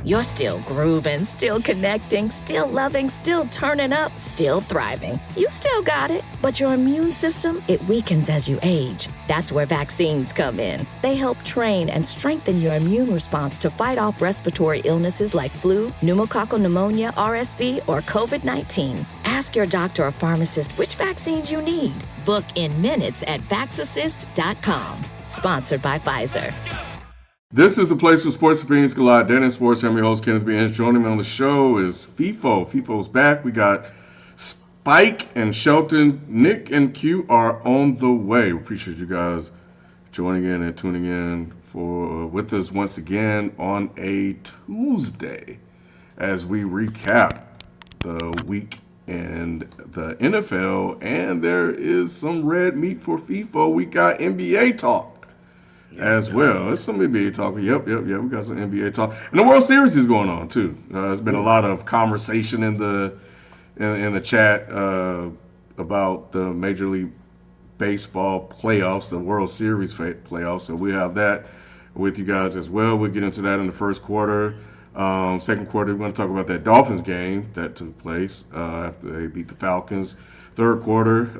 You're still grooving, still connecting, still loving, still turning up, still thriving. You still got it, but your immune system, it weakens as you age. That's where vaccines come in. They help train and strengthen your immune response to fight off respiratory illnesses like flu, pneumococcal pneumonia, RSV, or COVID-19. Ask your doctor or pharmacist which vaccines you need. Book in minutes at vaxassist.com. Sponsored by Pfizer. This is the place where sports opinions collide. Dan and Sports. I'm your host, Kenneth B. Inch. Joining me on the show is FIFO. FIFO's back. We got Spike and Shelton. Nick and Q are on the way. We appreciate you guys joining in and tuning in with us once again on a Tuesday as we recap the week in the NFL. And there is some red meat for FIFO. We got NBA talk as well. There's some NBA talk. Yep. We got some NBA talk, and the World Series is going on too. There's been a lot of conversation in the chat about the Major League Baseball playoffs, the World Series playoffs. So we have that with you guys as well. We'll get into that in the first quarter. Second quarter, we're going to talk about that Dolphins game that took place after they beat the Falcons. Third quarter,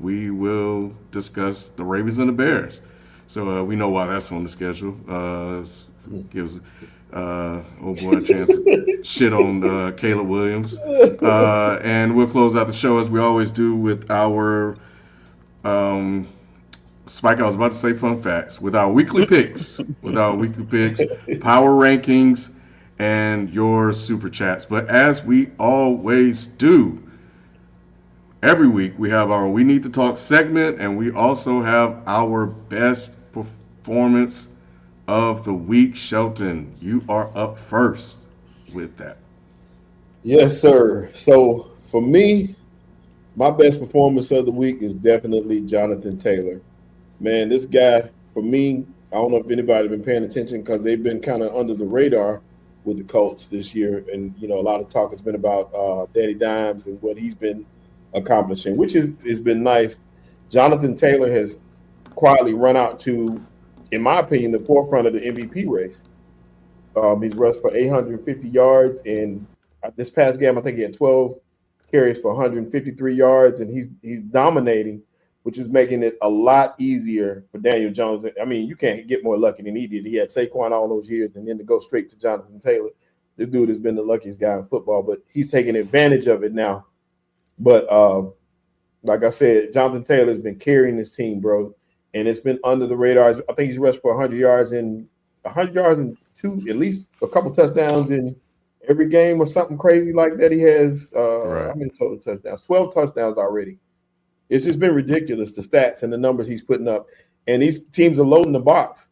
we will discuss the Ravens and the Bears. So we know why that's on the schedule. Gives old boy a chance to shit on Caleb Williams. And we'll close out the show as we always do with our Spike, I was about to say fun facts. With our weekly picks, power rankings, and your super chats. But as we always do, every week we have our We Need to Talk segment, and we also have our best performance of the week. Shelton, you are up first with that. Yes, sir. So for me, my best performance of the week is definitely Jonathan Taylor. Man, this guy, for me, I don't know if anybody's been paying attention because they've been kind of under the radar with the Colts this year. And, you know, a lot of talk has been about Danny Dimes and what he's been accomplishing, which has been nice. Jonathan Taylor has quietly run out to, in my opinion, the forefront of the MVP race. He's rushed for 850 yards, and this past game, I think he had 12 carries for 153 yards, and he's dominating, which is making it a lot easier for Daniel Jones. I mean, you can't get more lucky than he did. He had Saquon all those years, and then to go straight to Jonathan Taylor. This dude has been the luckiest guy in football, but he's taking advantage of it now. But like I said, Jonathan Taylor has been carrying this team, bro, and it's been under the radar. I think he's rushed for 100 yards and two, at least a couple touchdowns in every game or something crazy like that. He has how many total touchdowns? 12 touchdowns already. It's just been ridiculous, the stats and the numbers he's putting up. And these teams are loading the box,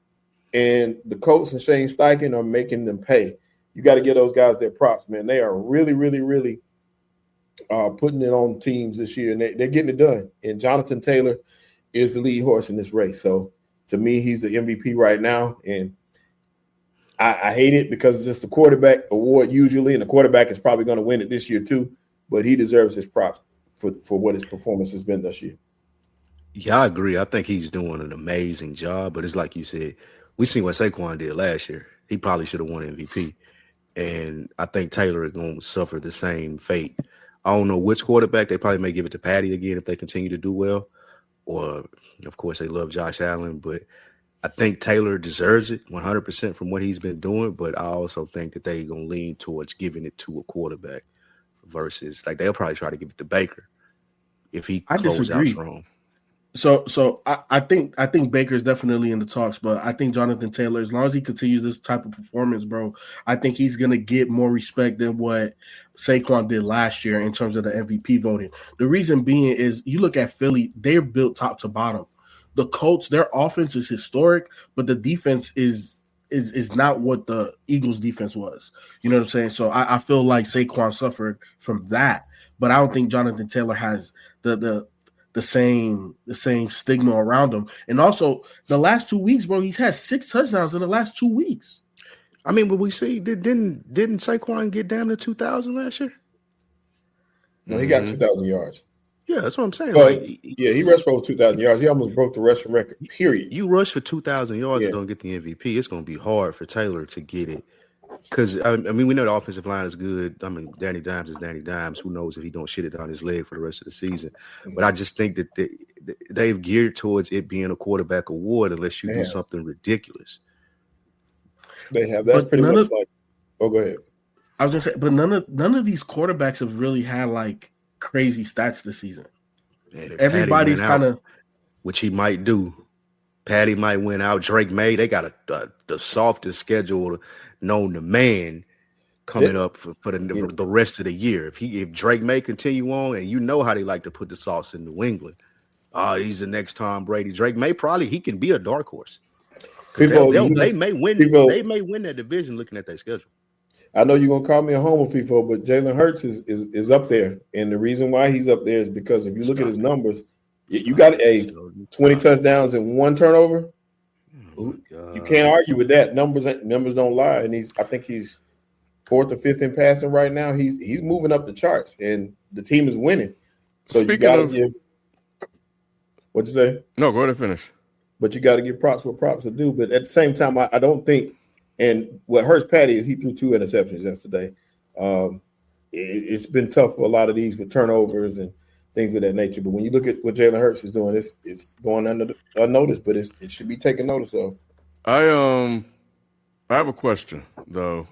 and the Colts and Shane Steichen are making them pay. You got to give those guys their props, man. They are really, really, really putting it on teams this year, and they're getting it done. And Jonathan Taylor is the lead horse in this race. So to me, he's the MVP right now. And I hate it because it's just the quarterback award usually, and the quarterback is probably going to win it this year too. But he deserves his props for what his performance has been this year. Yeah, I agree. I think he's doing an amazing job. But it's like you said, we seen what Saquon did last year. He probably should have won MVP. And I think Taylor is going to suffer the same fate. I don't know which quarterback. They probably may give it to Patty again if they continue to do well. Or, of course, they love Josh Allen. But I think Taylor deserves it 100% from what he's been doing. But I also think that they're going to lean towards giving it to a quarterback versus, like, they'll probably try to give it to Baker if he closes out strong. So I think Baker's definitely in the talks, but I think Jonathan Taylor, as long as he continues this type of performance, bro, I think he's gonna get more respect than what Saquon did last year in terms of the MVP voting. The reason being is you look at Philly, they're built top to bottom. The Colts, their offense is historic, but the defense is not what the Eagles defense was. You know what I'm saying? So I feel like Saquon suffered from that, but I don't think Jonathan Taylor has the same stigma around him. And also the last 2 weeks, bro, he's had 6 touchdowns in the last 2 weeks. I mean, but we see didn't Saquon get down to 2,000 last year? No, he got 2,000 yards. Yeah, that's what I'm saying. But, yeah, he rushed for over 2,000 yards. He almost broke the rushing record, period. You rush for 2,000 yards and don't get the MVP. It's going to be hard for Taylor to get it Because I mean, we know the offensive line is good. I mean, Danny Dimes is Danny Dimes. Who knows if he don't shit it down his leg for the rest of the season? But I just think that they've geared towards it being a quarterback award unless you do something ridiculous. They have. That's pretty much like. Oh, go ahead. I was gonna say, but none of these quarterbacks have really had like crazy stats this season. Man, everybody's kind of, which he might do. Patty might win out. Drake May, they got the softest schedule known to man coming up for the rest of the year. If Drake May continue on, and you know how they like to put the sauce in New England, he's the next Tom Brady. Drake May he can be a dark horse. They may win. They may win that division looking at their schedule. I know you're gonna call me a homer, FIFO, but Jalen Hurts is up there, and the reason why he's up there is because if you look at his numbers. You got 20 touchdowns and 1 turnover. Oh, you can't argue with that. Numbers don't lie, and I think he's 4th or 5th in passing right now. He's moving up the charts, and the team is winning. So Speaking of, what'd you say? No, go ahead and finish. But you got to give props what props are due. But at the same time, I don't think. And what hurts Patty is he threw 2 interceptions yesterday. It's been tough for a lot of these with turnovers and things of that nature. But when you look at what Jalen Hurts is doing, it's going unnoticed, but it should be taken notice of. I have a question though.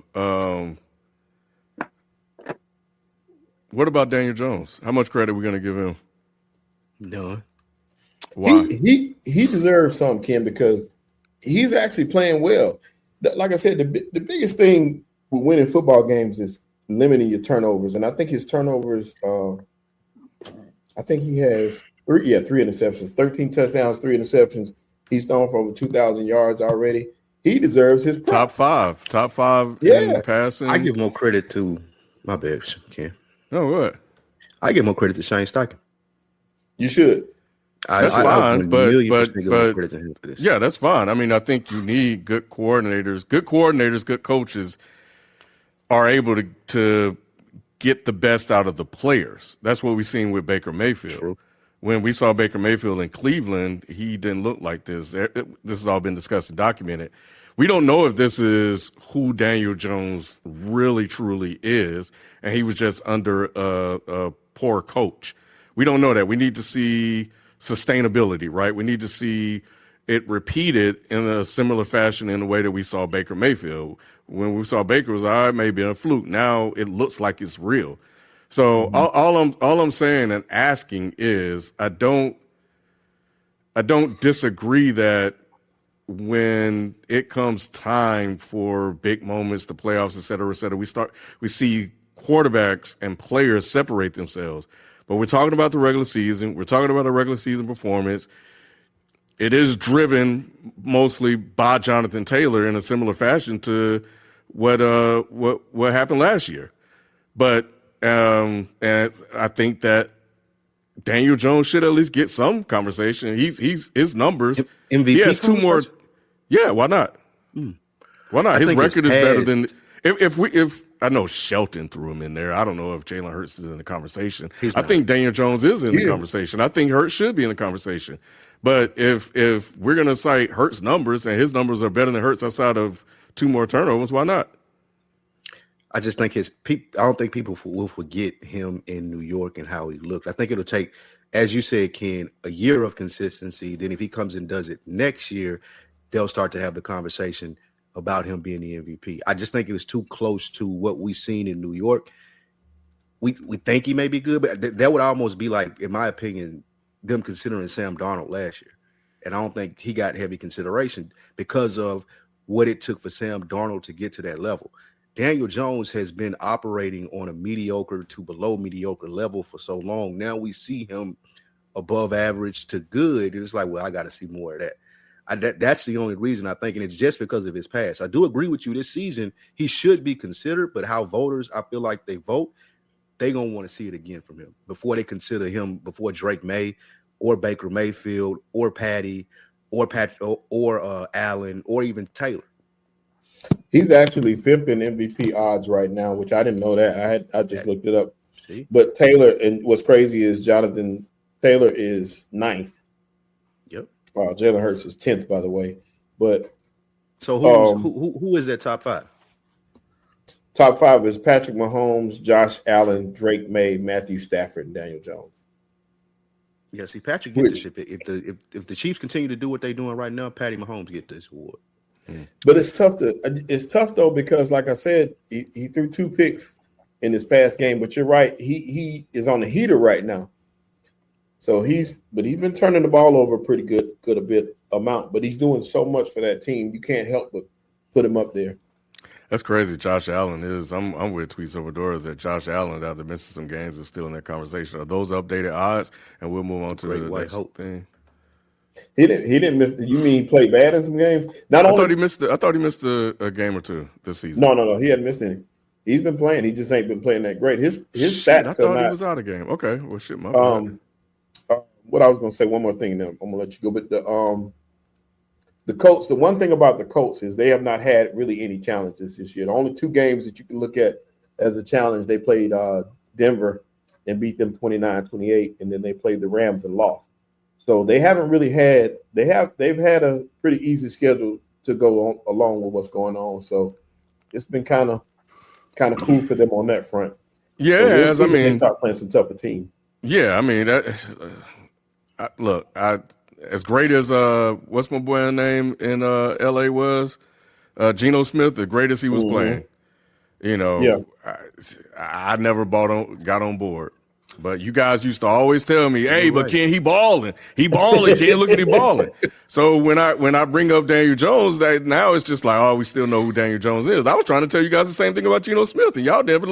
What about Daniel Jones? How much credit are we going to give him? None. Why? He deserves some, Ken, because he's actually playing well. Like I said, the biggest thing with winning football games is limiting your turnovers, and I think his turnovers. I think he has 3 interceptions, 13 touchdowns, 3 interceptions. He's thrown for over 2,000 yards already. He deserves his top five in passing. I give more credit to my bad, Ken. No, what? I give more credit to Shane Steichen. You should. That's fine, but yeah, that's fine. I mean, I think you need good coordinators, good coaches are able to get the best out of the players. That's what we've seen with Baker Mayfield. True. When we saw Baker Mayfield in Cleveland, he didn't look like this. This has all been discussed and documented. We don't know if this is who Daniel Jones really, truly is, and he was just under a poor coach. We don't know that. We need to see sustainability, right? We need to see it repeated in a similar fashion in the way that we saw Baker Mayfield. When we saw Baker, it was all right, maybe a fluke. Now it looks like it's real. So all I'm saying and asking is I don't disagree that when it comes time for big moments, the playoffs, et cetera, we see quarterbacks and players separate themselves. But we're talking about the regular season. We're talking about a regular season performance. It is driven mostly by Jonathan Taylor in a similar fashion to what happened last year. But and I think that Daniel Jones should at least get some conversation. He's his numbers. MVP. He has 2 more. Yeah, why not? Why not? His record is better than if I know Shelton threw him in there. I don't know if Jalen Hurts is in the conversation. I think Daniel Jones is in the conversation. I think Hurts should be in the conversation. But if we're going to cite Hurts' numbers and his numbers are better than Hurts outside of 2 more turnovers, why not? I just think I don't think people will forget him in New York and how he looked. I think it'll take, as you said, Ken, a year of consistency. Then if he comes and does it next year, they'll start to have the conversation about him being the MVP. I just think it was too close to what we've seen in New York. We think he may be good, but that would almost be like, in my opinion, them considering Sam Darnold last year. And I don't think he got heavy consideration because of what it took for Sam Darnold to get to that level. Daniel Jones has been operating on a mediocre to below mediocre level for so long. Now we see him above average to good. It's like, well, I got to see more of that. That's the only reason I think, and it's just because of his past. I do agree with you. This season, he should be considered, but how voters, I feel like they vote, they're going to want to see it again from him before they consider him, before Drake May or Baker Mayfield or Patty or Allen or even Taylor. He's actually 5th in MVP odds right now, which I didn't know that. I just looked it up. See? But Taylor, and what's crazy is Jonathan Taylor is 9th. Yep. Jalen Hurts is 10th, by the way. But so who is that top 5? Top 5 is Patrick Mahomes, Josh Allen, Drake May, Matthew Stafford, and Daniel Jones. Yeah, see, Patrick get this. If the Chiefs continue to do what they're doing right now, Patty Mahomes get this award. But it's tough though, because like I said, he threw 2 picks in this past game. But you're right, he is on the heater right now. So he's been turning the ball over pretty good amount. But he's doing so much for that team, you can't help but put him up there. That's crazy. Josh Allen is. I'm with Tweets Over Doors that Josh Allen, after missing some games, is still in that conversation. Are those updated odds? And we'll move on to the next thing. He didn't miss. You mean he played bad in some games? I thought he missed a game or two this season. No, he hadn't missed any. He's been playing. He just ain't been playing that great. His stats. I thought he was out of game. Okay, well, shit, my bad. What I was gonna say, one more thing. Then I'm gonna let you go. But the Colts. The one thing about the Colts is they have not had really any challenges this year. The only 2 games that you can look at as a challenge, they played Denver and beat them 29-28, and then they played the Rams and lost. So they haven't really had. They've had a pretty easy schedule to go along with what's going on. So it's been kind of cool for them on that front. Yeah, so they start playing some tougher teams. Yeah, I mean that. As great as what's my boy's name in LA was, Geno Smith, the greatest he was playing. You know, I never got on board. But you guys used to always tell me, "Hey, but Ken, he balling. He balling. Ken, look at he balling." So when I bring up Daniel Jones, that now it's just like, oh, we still know who Daniel Jones is. I was trying to tell you guys the same thing about Geno Smith, and y'all never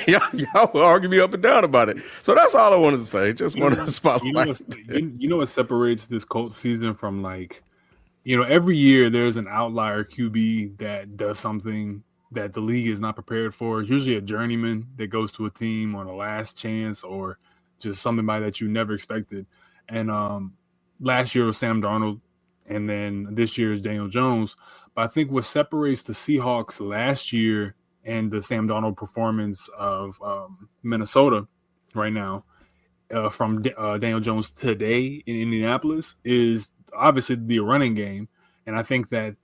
y'all argue me up and down about it. So that's all I wanted to say. Just wanted to spotlight. You know what separates this Colts season from, like, every year there's an outlier QB that does something that the league is not prepared for. It's usually a journeyman that goes to a team on a last chance, or just somebody that you never expected. And last year was Sam Darnold, and then this year is Daniel Jones. But I think what separates the Seahawks last year and the Sam Darnold performance of Minnesota right now from Daniel Jones today in Indianapolis is obviously the running game. And I think that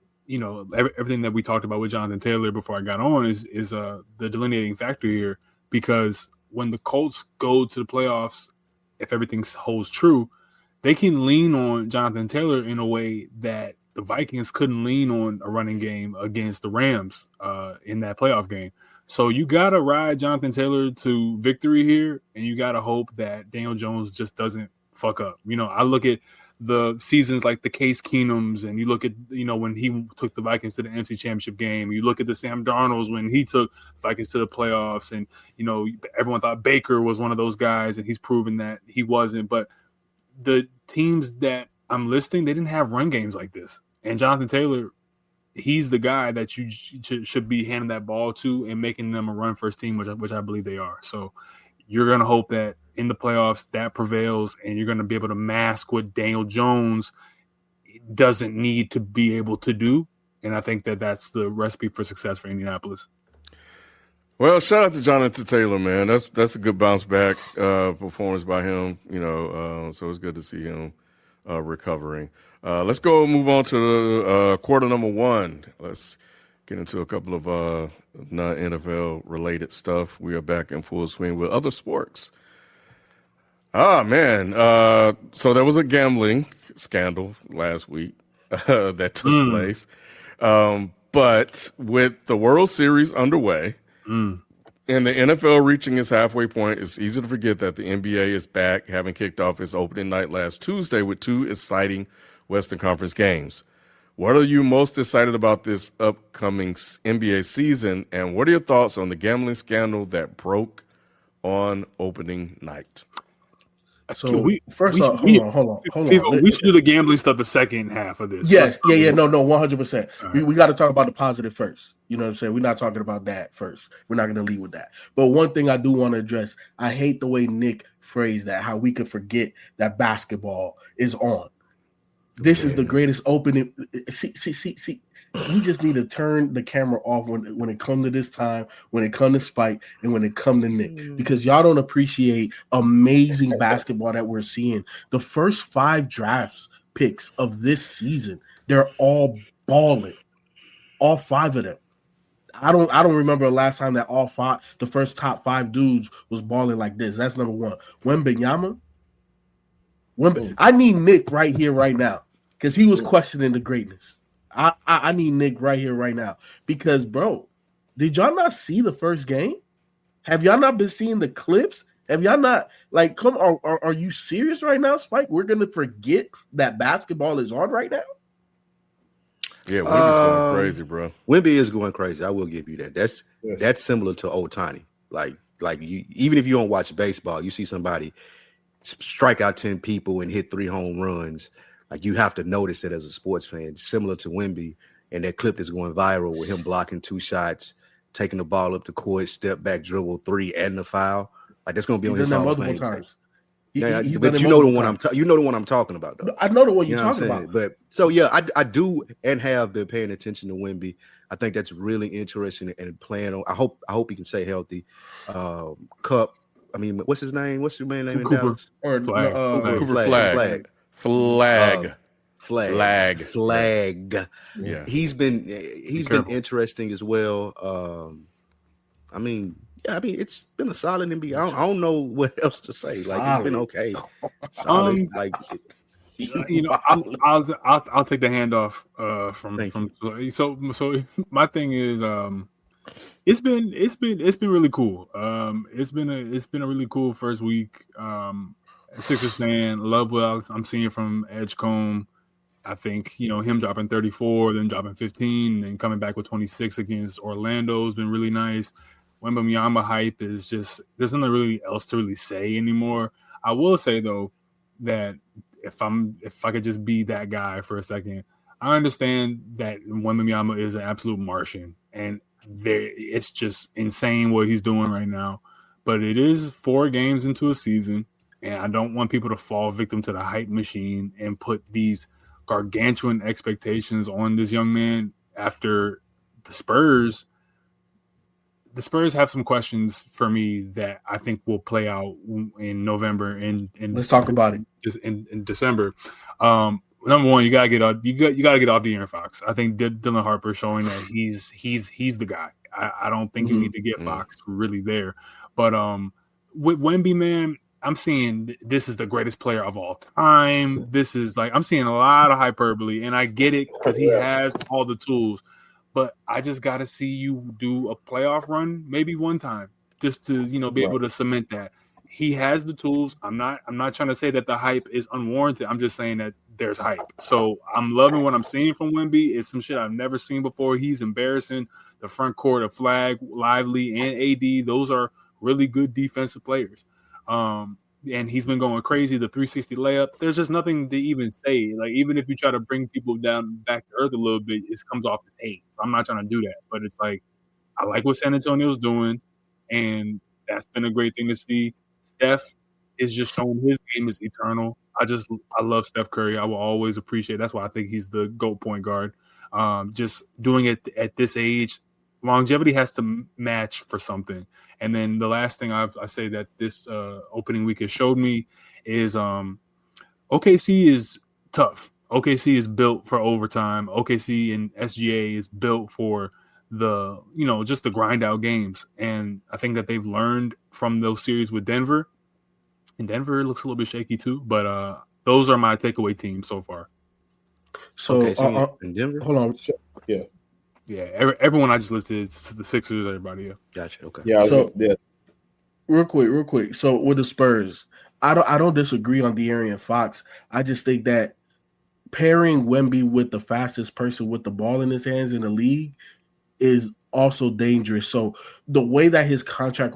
everything that we talked about with Jonathan Taylor before I got on is the delineating factor here, because when the Colts go to the playoffs, if everything holds true, they can lean on Jonathan Taylor in a way that the Vikings couldn't lean on a running game against the Rams in that playoff game. So you got to ride Jonathan Taylor to victory here, and you got to hope that Daniel Jones just doesn't fuck up. I look at the seasons like the Case Keenums, and you look at, when he took the Vikings to the NFC Championship game, you look at the Sam Darnolds when he took the Vikings to the playoffs, and, everyone thought Baker was one of those guys, and he's proven that he wasn't. But the teams that I'm listing, they didn't have run games like this. And Jonathan Taylor, he's the guy that you should be handing that ball to and making them a run-first team, which I believe they are. So you're going to hope that in the playoffs that prevails, and you're going to be able to mask what Daniel Jones doesn't need to be able to do. And I think that that's the recipe for success for Indianapolis. Well, shout out to Jonathan Taylor, man. That's a good bounce back performance by him. So it's good to see him recovering. Let's go move on to quarter number 1. Let's get into a couple of non-NFL related stuff. We are back in full swing with other sports. Man. So there was a gambling scandal last week that took place. But with the World Series underway and the NFL reaching its halfway point, it's easy to forget that the NBA is back, having kicked off its opening night last Tuesday with 2 exciting Western Conference games. What are you most excited about this upcoming NBA season, and what are your thoughts on the gambling scandal that broke on opening night? So hold on. We should do the gambling stuff the second half of this. Yes, no, 100%. Right. We got to talk about the positive first. You know what I'm saying? We're not talking about that first. We're not going to lead with that. But one thing I do want to address, I hate the way Nick phrased that, how we could forget that basketball is on. This is the greatest opening. See. We just need to turn the camera off when it comes to this time, when it comes to Spike, and when it comes to Nick, because y'all don't appreciate amazing basketball that we're seeing. The first 5 drafts picks of this season, they're all balling. All 5 of them. I don't remember the last time that the first top 5 dudes was balling like this. That's number one. Wembanyama. I need Nick right here, right now, because he was questioning the greatness. I need Nick right here, right now, because bro, did y'all not see the first game? Have y'all not been seeing the clips? Have y'all not like come on? Are you serious right now, Spike? We're gonna forget that basketball is on right now. Yeah, Wemby's going crazy, bro. Wemby is going crazy. I will give you that. That's similar to Ohtani. Like you, even if you don't watch baseball, you see somebody strike out 10 people and hit 3 home runs. Like you have to notice it as a sports fan. Similar to Wemby, and that clip is going viral with him blocking 2 shots, taking the ball up the court, step back, dribble 3, and the foul. Like that's going to be on his Hall of Fame times. But you know the one I'm talking about, though. I know the one you're talking about. But so yeah, I do and have been paying attention to Wemby. I think that's really interesting and playing on. I hope he can stay healthy. Cup. I mean, what's his name? What's your man name in Dallas? Cooper Flag. Yeah, he's been interesting as well. I mean, it's been a solid NBA. I don't know what else to say. Like it's been okay. Solid. I'll take the handoff from. So my thing is, it's been really cool. It's been a really cool first week. Sixers fan, love what I'm seeing from Edgecombe. I think him dropping 34, then dropping 15, and coming back with 26 against Orlando has been really nice. Wembanyama hype is just there's nothing really else to really say anymore. I will say though that if I could just be that guy for a second, I understand that Wembanyama is an absolute Martian, and it's just insane what he's doing right now. But it is 4 games into a season, and I don't want people to fall victim to the hype machine and put these gargantuan expectations on this young man after the Spurs. The Spurs have some questions for me that I think will play out in November and let's talk about it. Just in December. Number one, you gotta get off De'Aaron Fox. I think Dylan Harper showing that he's the guy. I don't think you need to get Fox really there. But with Wemby, man, I'm seeing this is the greatest player of all time. This is I'm seeing a lot of hyperbole, and I get it because he has all the tools. But I just got to see you do a playoff run maybe one time just to, be able to cement that. He has the tools. I'm not trying to say that the hype is unwarranted. I'm just saying that there's hype. So I'm loving what I'm seeing from Wemby. It's some shit I've never seen before. He's embarrassing. The front court of Flag, Lively, and AD, those are really good defensive players. And he's been going crazy. The 360 layup. There's just nothing to even say. Like even if you try to bring people down back to earth a little bit, it comes off as hate. So I'm not trying to do that. But it's like I like what San Antonio's doing, and that's been a great thing to see. Steph is just showing his game is eternal. I love Steph Curry. I will always appreciate. That's why I think he's the GOAT point guard. Just doing it at this age, longevity has to match for something. And then the last thing I say that this opening week has showed me is OKC is tough. OKC is built for overtime. OKC and SGA is built for the, just the grind out games. And I think that they've learned from those series with Denver. And Denver looks a little bit shaky too. But those are my takeaway teams so far. So in Denver? Hold on. Yeah. Yeah, everyone I just listed, the Sixers, everybody. Yeah. Gotcha. Okay. Yeah. Real quick. So with the Spurs, I don't disagree on De'Aaron Fox. I just think that pairing Wemby with the fastest person with the ball in his hands in the league is also dangerous. So the way that his contract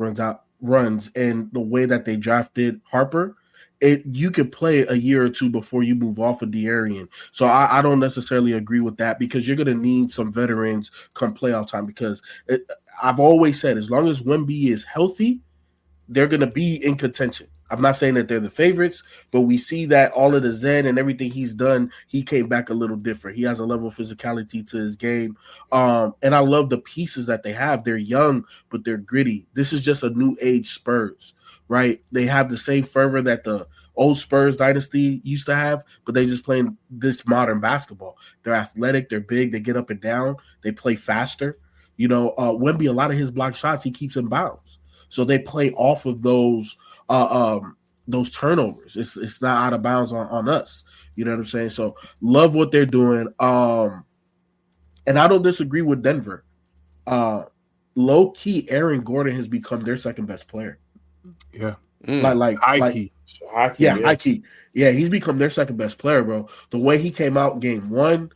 runs and the way that they drafted Harper, you could play a year or two before you move off of De'Aaron. So I don't necessarily agree with that because you're going to need some veterans come playoff time because I've always said as long as Wemby is healthy, they're going to be in contention. I'm not saying that they're the favorites, but we see that all of the Zen and everything he's done, he came back a little different. He has a level of physicality to his game. And I love the pieces that they have. They're young, but they're gritty. This is just a new age Spurs, right? They have the same fervor that the old Spurs dynasty used to have, but they just playing this modern basketball. They're athletic, they're big, they get up and down, they play faster. Wemby, a lot of his block shots he keeps in bounds, so they play off of those turnovers. It's not out of bounds on us. You know what I'm saying? So love what they're doing. And I don't disagree with Denver. Low key, Aaron Gordon has become their second best player. Yeah. High key. Yeah, high key. Yeah, he's become their second best player, bro. The way he came out game one,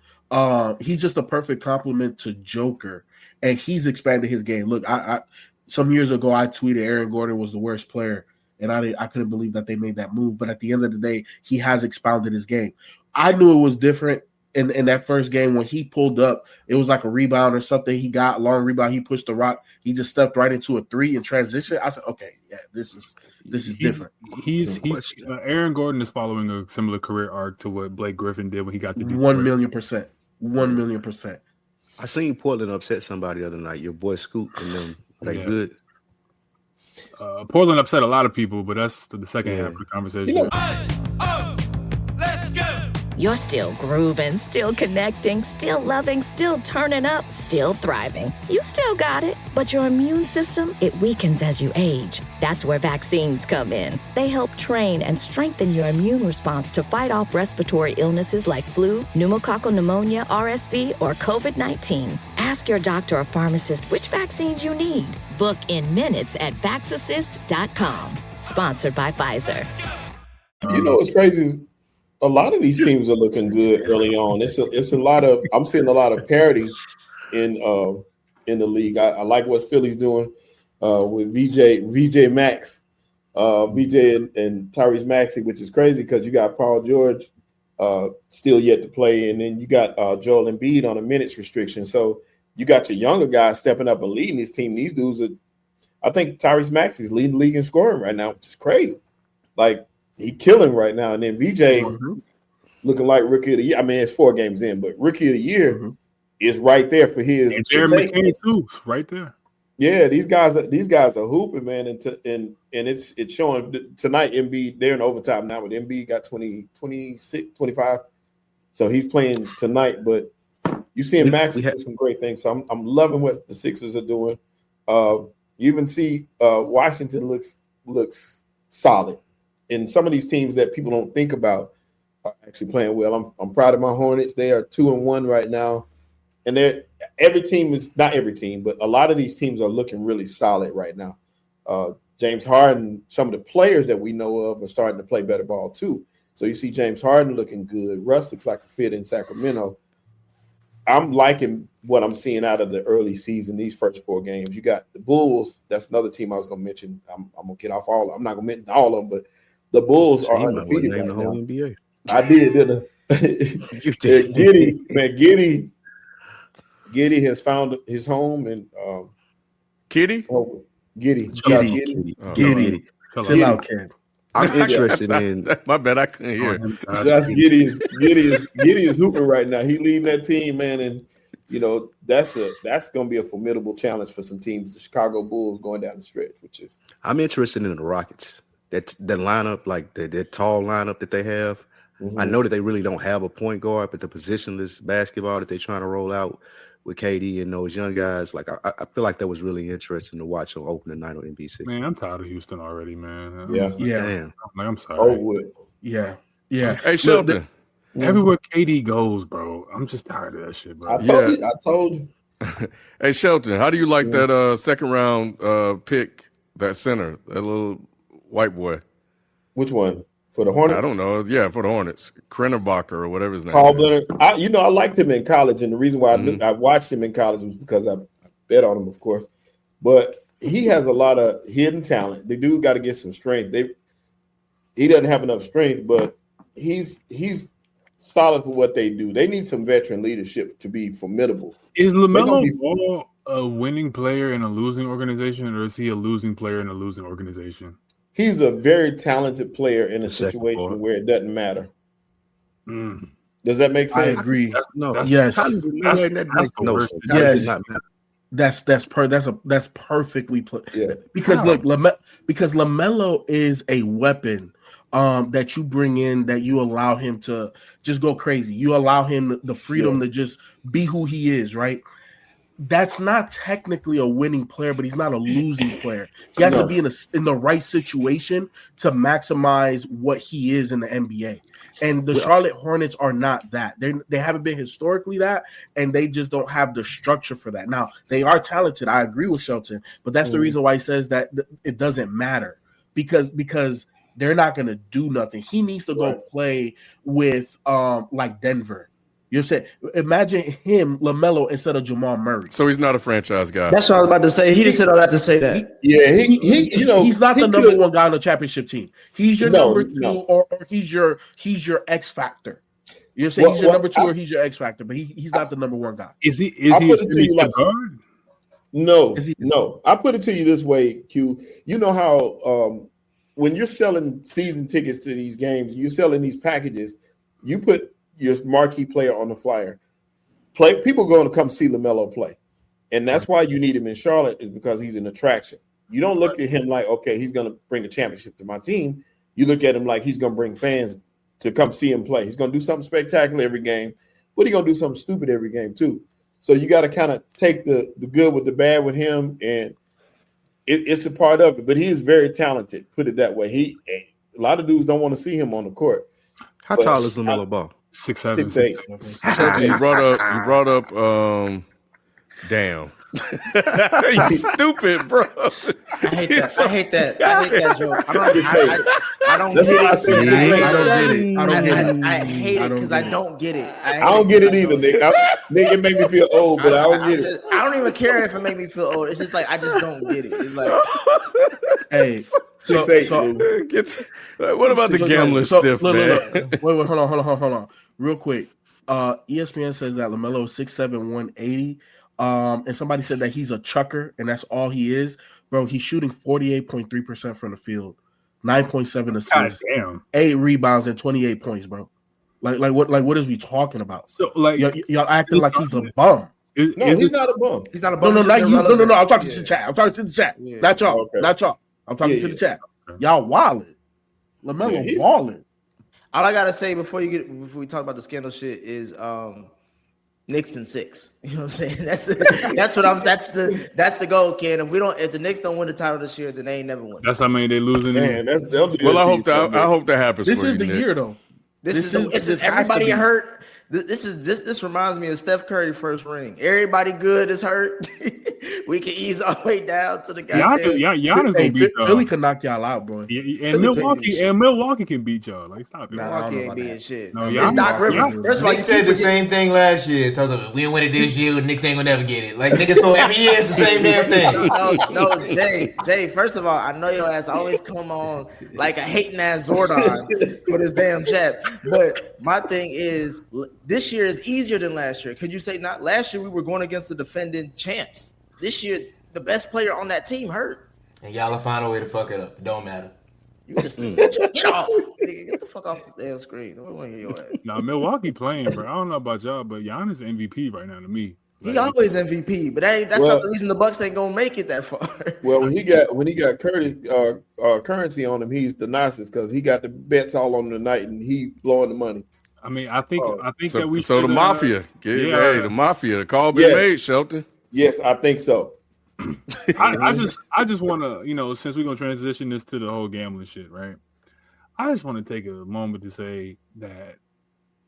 he's just a perfect complement to Joker, and he's expanded his game. Look, I some years ago I tweeted Aaron Gordon was the worst player, and I couldn't believe that they made that move. But at the end of the day, he has expounded his game. I knew it was different. In that first game when he pulled up, it was like a rebound or something. He got a long rebound. He pushed the rock. He just stepped right into a three in transition. I said, okay, yeah, this is different. He's Aaron Gordon is following a similar career arc to what Blake Griffin did when he got to Detroit. 1,000,000%. 1,000,000%. I seen Portland upset somebody the other night. Your boy Scoot and them. They good. Portland upset a lot of people, but that's the second half of the conversation. You're still grooving, still connecting, still loving, still turning up, still thriving. You still got it, but your immune system, it weakens as you age. That's where vaccines come in. They help train and strengthen your immune response to fight off respiratory illnesses like flu, pneumococcal pneumonia, RSV, or COVID-19. Ask your doctor or pharmacist which vaccines you need. Book in minutes at vaxassist.com. Sponsored by Pfizer. You know what's crazy is a lot of these teams are looking good early on. It's a lot of I'm seeing a lot of parity in the league. I like what Philly's doing with VJ Max, VJ and Tyrese Maxey, which is crazy because you got Paul George still yet to play, and then you got Joel Embiid on a minutes restriction. So you got your younger guys stepping up and leading this team. These dudes I think Tyrese Maxey's leading the league in scoring right now, which is crazy. Like, he killing right now. And then VJ looking like rookie of the year. I mean, it's 4 games in, but rookie of the year is right there for his. And Jared McKinney too, right there. Yeah, these guys are hooping, man, and it's showing tonight. Embiid, they're in overtime now, but Embiid got 26, 25. So he's playing tonight, but you seeing Max do some great things. So I'm loving what the Sixers are doing. You even see Washington looks solid. And some of these teams that people don't think about are actually playing well. I'm proud of my Hornets. They are 2-1 right now. And every team is not every team, but a lot of these teams are looking really solid right now. James Harden, some of the players that we know of are starting to play better ball too. So you see James Harden looking good. Russ looks like a fit in Sacramento. I'm liking what I'm seeing out of the early season, these first 4 games. You got the Bulls. That's another team I was going to mention. I'm going to get off all of them. I'm not going to mention all of them, but the Bulls are undefeated right now. NBA. I did, didn't I? Giddy has found his home, and Giddy. Chill out, Ken. I'm interested in. My bad, I couldn't hear. That's Giddy is hooping right now. He leading that team, man, and that's going to be a formidable challenge for some teams. The Chicago Bulls going down the stretch, which is. I'm interested in the Rockets. That lineup, like that tall lineup that they have. I know that they really don't have a point guard, but the positionless basketball that they're trying to roll out with KD and those young guys, like I feel like that was really interesting to watch on opening night on NBC. Man, I'm tired of Houston already, man. Yeah. Damn. I'm sorry. Yeah. Hey, Shelton. Everywhere KD goes, bro, I'm just tired of that shit, bro. I told you. Hey, Shelton, how do you like that second round pick, that center, that little white boy? Which one? For the Hornets? I don't know. Yeah, for the Hornets. Krennerbacher or whatever his name Paul is. Brenner. I liked him in college, and the reason why I watched him in college was because I bet on him, of course. But he has a lot of hidden talent. The dude got to get some strength. He doesn't have enough strength, but he's solid for what they do. They need some veteran leadership to be formidable. Is LaMelo Ball a winning player in a losing organization, or is he a losing player in a losing organization? He's a very talented player in a situation where it doesn't matter. Does that make sense? I agree. Yes. That's perfectly put. Yeah. Because look, LaMelo is a weapon that you bring in, that you allow him to just go crazy. You allow him the freedom to just be who he is, right? that's not technically a winning player, but he's not a losing player. He has to be in the right situation to maximize what he is in the NBA. And the Charlotte Hornets are not that. They haven't been historically that, and they just don't have the structure for that. Now, they are talented. I agree with Shelton, but that's the reason why he says that it doesn't matter because they're not going to do nothing. He needs to go play with like Denver. You know what I'm saying? Imagine him, LaMelo, instead of Jamal Murray. So he's not a franchise guy. That's what I was about to say. He just said all that to say that. Yeah, he's not the number one guy on the championship team. He's your number two, or he's your X factor. You know what I'm saying? He's your number two, or he's your X factor, but he's not the number one guy. Is he a guard? No. I put it to you this way, Q. You know how when you're selling season tickets to these games, you're selling these packages. You put your marquee player on the flyer. People are going to come see LaMelo play. And that's why you need him in Charlotte, is because he's an attraction. You don't look at him like, okay, he's going to bring a championship to my team. You look at him like he's going to bring fans to come see him play. He's going to do something spectacular every game, but he's going to do something stupid every game too. So you got to kind of take the good with the bad with him, and it's a part of it. But he is very talented, put it that way. A lot of dudes don't want to see him on the court. How tall is LaMelo Ball? 6'7", 6'8". You brought up. Damn. You stupid, bro. I hate that joke. I don't get it. I hate it because I don't get it. I don't get it either, Nick. Nick, it made me feel old, but I don't get it. I don't even care if it made me feel old. It's just like I just don't get it. It's like, hey, what about the gambling stiff, man? Wait, hold on, real quick. ESPN says that LaMelo is 6'7", 180. And somebody said that he's a chucker, and that's all he is. Bro, he's shooting 48.3% from the field, 9.7 assists, 8 rebounds, and 28 points, bro. Like what is we talking about? So like y'all acting like he's a bum. He's not a bum. He's not a bum. No, I'm talking to the chat. I'm talking to the chat. Yeah. Not y'all. Okay. Not y'all. I'm talking to the chat. Y'all wildin'. LaMelo balling. All I gotta say before we talk about the scandal shit is Knicks in 6. You know what I'm saying? That's the goal, Ken. If the Knicks don't win the title this year, then they ain't never win. That's how many they losing. Well, I hope that happens. This is the year, though. This is everybody hurt. This reminds me of Steph Curry first ring. Everybody good is hurt. We can ease our way down to the guy. Giannis gonna beat y'all. Philly can knock y'all out, bro. And Milwaukee can beat y'all. Like stop it. Milwaukee ain't beating shit. No, it's Doc Rivers. First of all, Nick said the same thing last year. Told them we didn't win it this year. The Knicks ain't gonna never get it. Like niggas so every year it's the same damn thing. No, Jay. First of all, I know your ass always come on like a hating ass Zordon for this damn chat. But my thing is, this year is easier than last year. Could you say not? Last year we were going against the defending champs. This year, the best player on that team hurt. And y'all will find a way to fuck it up. It don't matter. You just get off. Get the fuck off the damn screen. I don't want to hear your ass. Nah, Milwaukee playing, bro. I don't know about y'all, but Giannis MVP right now to me. He always MVP, but that's not the reason the Bucks ain't gonna make it that far. Well, when he got currency on him, he's the nicest because he got the bets all on the night and he blowing the money. I mean, I think that we. So the mafia, the mafia. The call been made, Shelton. Yes, I think so. I just want to, since we're gonna transition this to the whole gambling shit, right? I just want to take a moment to say that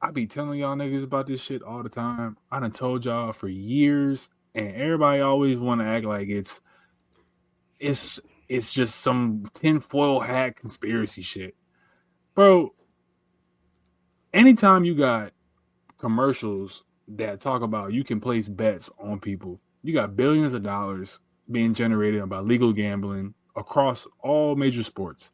I be telling y'all niggas about this shit all the time. I done told y'all for years, and everybody always want to act like it's just some tinfoil hat conspiracy shit, bro. Anytime you got commercials that talk about you can place bets on people, you got billions of dollars being generated by legal gambling across all major sports.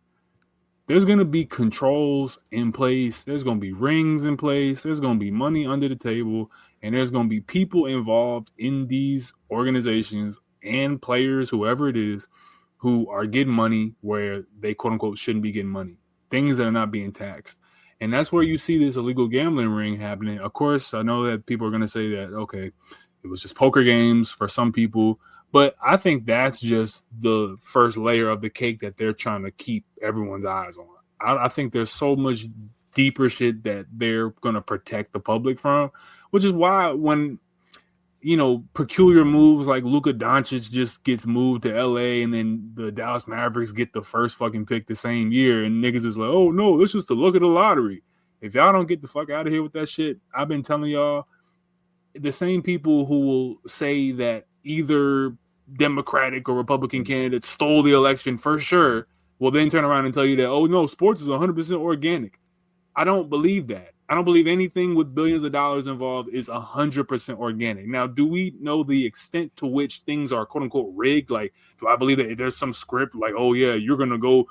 There's going to be controls in place. There's going to be rings in place. There's going to be money under the table. And there's going to be people involved in these organizations and players, whoever it is, who are getting money where they, quote unquote, shouldn't be getting money. Things that are not being taxed. And that's where you see this illegal gambling ring happening. Of course, I know that people are going to say that, okay, it was just poker games for some people. But I think that's just the first layer of the cake that they're trying to keep everyone's eyes on. I think there's so much deeper shit that they're going to protect the public from, which is why when peculiar moves like Luka Doncic just gets moved to LA and then the Dallas Mavericks get the first fucking pick the same year and niggas is like, oh no, it's just the luck of the lottery. If y'all don't get the fuck out of here with that shit, I've been telling y'all, the same people who will say that either Democratic or Republican candidates stole the election for sure will then turn around and tell you that, oh no, sports is 100% organic. I don't believe that. I don't believe anything with billions of dollars involved is 100% organic. Now, do we know the extent to which things are quote unquote rigged? Like, do I believe that there's some script like, oh yeah, you're gonna go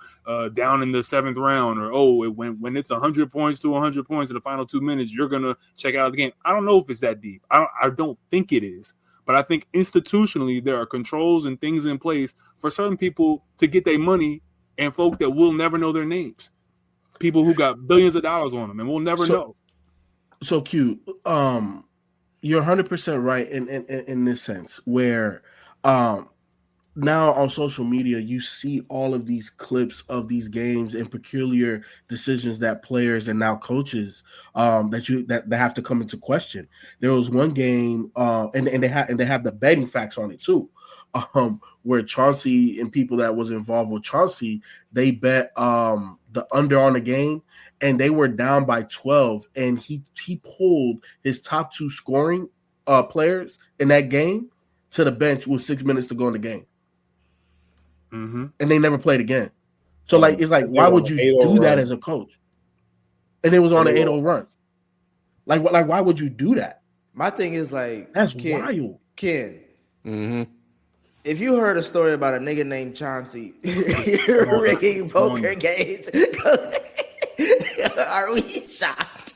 down in the 7th round, or oh, when it's 100 points to 100 points in the final 2 minutes, you're gonna check out the game? I don't know if it's that deep. I don't think it is, but I think institutionally there are controls and things in place for certain people to get their money, and folk that will never know their names. People who got billions of dollars on them, and we'll never know. So Q, you're 100% right in this sense, where now on social media you see all of these clips of these games and peculiar decisions that players and now coaches that have to come into question. There was one game, and they have the betting facts on it too. Where Chauncey and people that was involved with Chauncey, they bet the under on the game, and they were down by 12, and he pulled his top 2 scoring players in that game to the bench with 6 minutes to go in the game, and they never played again. So it's like, why would you do that as a coach? And it was on an 8-0 run. Like why would you do that? My thing is like, that's wild, Ken. If you heard a story about a nigga named Chauncey rigging poker games, are we shocked?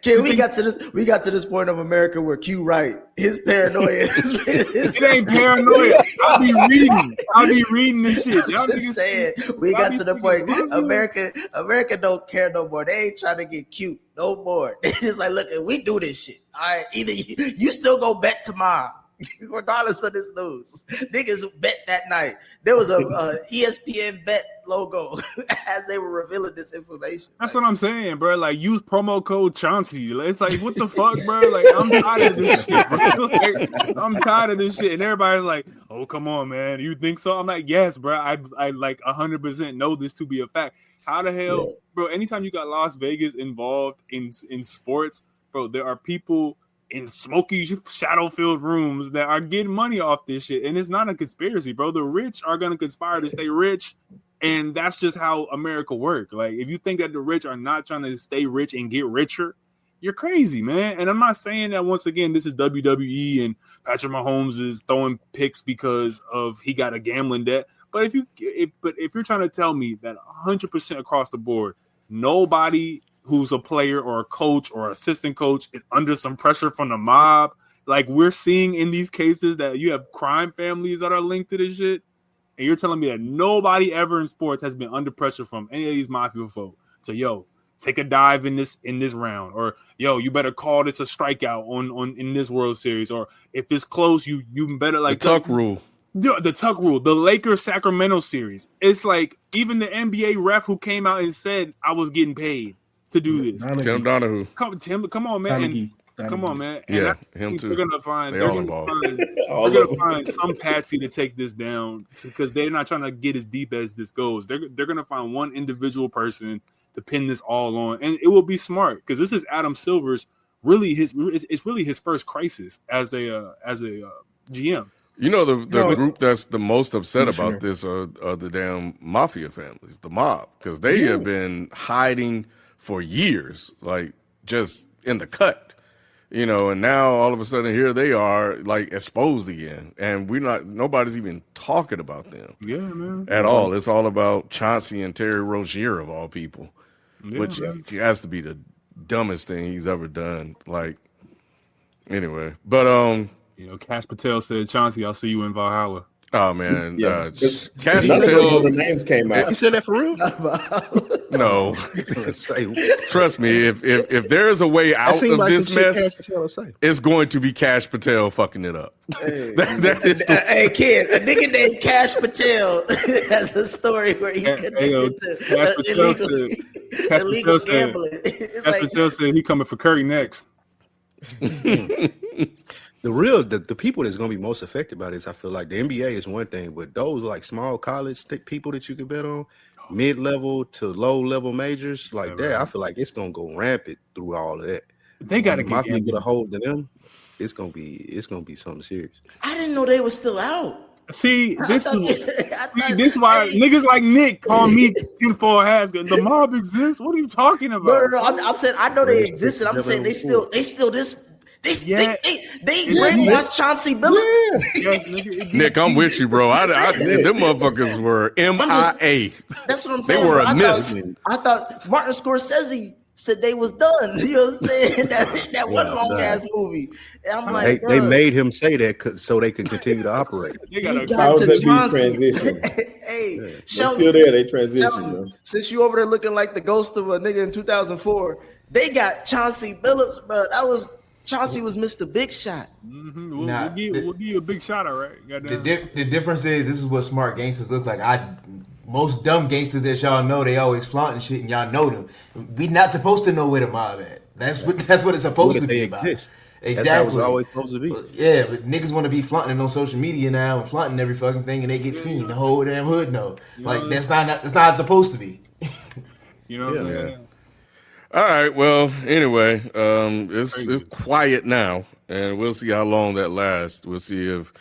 Ken, we got to this point of America where Q right, his paranoia is it ain't paranoia. I'll be reading this shit. Y'all just saying, we got to the point America don't care no more. They ain't trying to get cute no more. It's like, look, we do this shit. All right, either you still go bet tomorrow, regardless of this news. Niggas bet that night. There was a ESPN bet logo as they were revealing this information. That's what I'm saying, bro. Like, use promo code Chauncey. It's like, what the fuck, bro? Like, I'm tired of this shit, bro. Like, I'm tired of this shit. And everybody's like, oh, come on, man. You think so? I'm like, yes, bro. I like 100% know this to be a fact. How the hell, bro, anytime you got Las Vegas involved in sports, bro, there are people in smoky, shadow-filled rooms that are getting money off this shit. And it's not a conspiracy, bro. The rich are going to conspire to stay rich, and that's just how America works. Like, if you think that the rich are not trying to stay rich and get richer, you're crazy, man. And I'm not saying that, once again, this is WWE and Patrick Mahomes is throwing picks because of he got a gambling debt. But if you're trying to tell me that 100% across the board, nobody who's a player or a coach or assistant coach is under some pressure from the mob, like we're seeing in these cases that you have crime families that are linked to this shit, and you're telling me that nobody ever in sports has been under pressure from any of these mafia folk to take a dive in this round, or you better call this a strikeout on in this World Series, or if it's close, you better like the Tuck rule. The Tuck rule, the Lakers Sacramento series. It's like even the NBA ref who came out and said I was getting paid to do this. Tim Donahue. Come on, man. Come on, man. And yeah, him too. They're gonna find some patsy to take this down, because they're not trying to get as deep as this goes. They're gonna find one individual person to pin this all on, and it will be smart, because this is Adam Silver's it's really his first crisis as a GM. You know, the group that's the most upset about this are the damn mafia families, the mob, because they have been hiding for years, like just in the cut, and now all of a sudden here they are, like, exposed again, and nobody's even talking about them, at all. It's all about Chauncey and Terry Rozier of all people, which has to be the dumbest thing he's ever done. Like, anyway, but Cash Patel said, Chauncey, I'll see you in Valhalla. Oh man, Cash Patel. The names came out. He said that for real? No, trust me. If there is a way out of this mess, it's going to be Cash Patel fucking it up. Hey, kid, a nigga named Cash Patel has a story where he connected to illegal gambling. Cash Patel said he coming for Curry next. The people that's going to be most affected by this, I feel like the NBA is one thing, but those like small college people that you can bet on, mid-level to low-level majors like that, I feel like it's going to go rampant through all of that. They got to get a hold of them. It's gonna be something serious. I didn't know they were still out. See, this why niggas like Nick call me tinfoil hats. The mob exists. What are you talking about? No. I'm saying I know they existed. I'm saying they still this. They brainwashed Chauncey Billups. Yes, Nick, I'm with you, bro. Them motherfuckers were MIA. That's what I'm saying. They were a myth. I thought Martin Scorsese said they was done. You know what I'm saying? that one long ass movie. And I'm like, they made him say that so they could continue to operate. How was that transition? Hey, Sheldon, still there. They transition. Since you over there looking like the ghost of a nigga in 2004, they got Chauncey Billups, bro. Chauncey was Mr. Big Shot. Mm-hmm. We'll give you a big shot, all right. The difference is this is what smart gangsters look like. Most dumb gangsters that y'all know, they always flaunting shit, and y'all know them. We not supposed to know where the mob at. That's what it's supposed to be about. Exist. Exactly. That's how it's always supposed to be. Yeah, but niggas want to be flaunting on social media now and flaunting every fucking thing, and they get seen. The whole damn hood know. That's not supposed to be. You know. Yeah. All right. Well, anyway, it's quiet now, and we'll see how long that lasts. We'll see if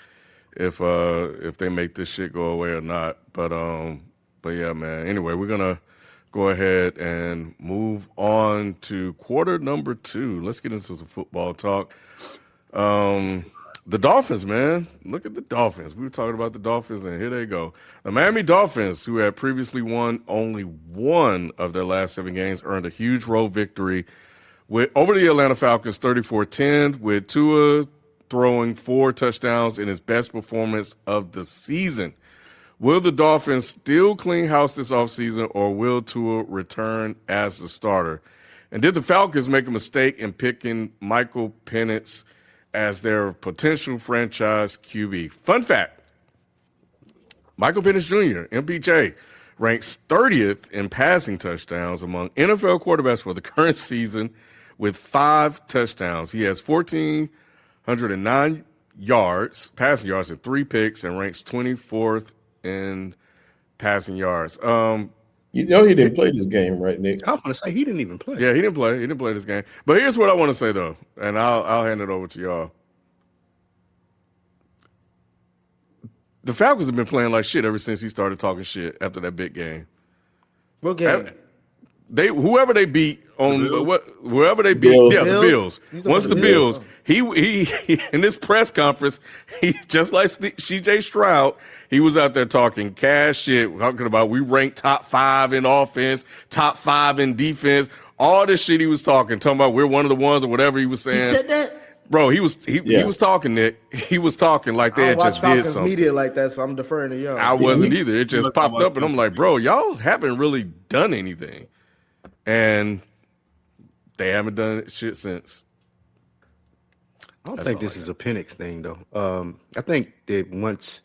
they make this shit go away or not. But yeah, man. Anyway, we're gonna go ahead and move on to quarter number 2. Let's get into some football talk. The Dolphins, man. Look at the Dolphins. We were talking about the Dolphins, and here they go. The Miami Dolphins, who had previously won only one of their last 7 games, earned a huge road victory over the Atlanta Falcons 34-10, with Tua throwing 4 touchdowns in his best performance of the season. Will the Dolphins still clean house this offseason, or will Tua return as the starter? And did the Falcons make a mistake in picking Michael Penix as their potential franchise QB? Fun fact, Michael Penix Jr., MPJ, ranks 30th in passing touchdowns among NFL quarterbacks for the current season with 5 touchdowns. He has 1,409 passing yards, and 3 picks, and ranks 24th in passing yards. He didn't play this game, right, Nick? I was going to say he didn't even play. Yeah, he didn't play. He didn't play this game. But here's what I want to say, though, and I'll hand it over to y'all. The Falcons have been playing like shit ever since he started talking shit after that big game. What game? Whoever they beat whoever they beat, Bills. the Bills. Once the Bills, he in this press conference, he just like CJ Stroud, he was out there talking cash shit, talking about we ranked top 5 in offense, top 5 in defense, all this shit he was talking about we're one of the ones or whatever he was saying. He said that? Bro, he was talking, Nick. He was talking like they had just did something. Media like that, so I'm deferring to y'all. I wasn't either. It just popped up, and I'm like, bro, y'all haven't really done anything. And they haven't done shit since. I don't think this is a Penix thing, though. I think that once,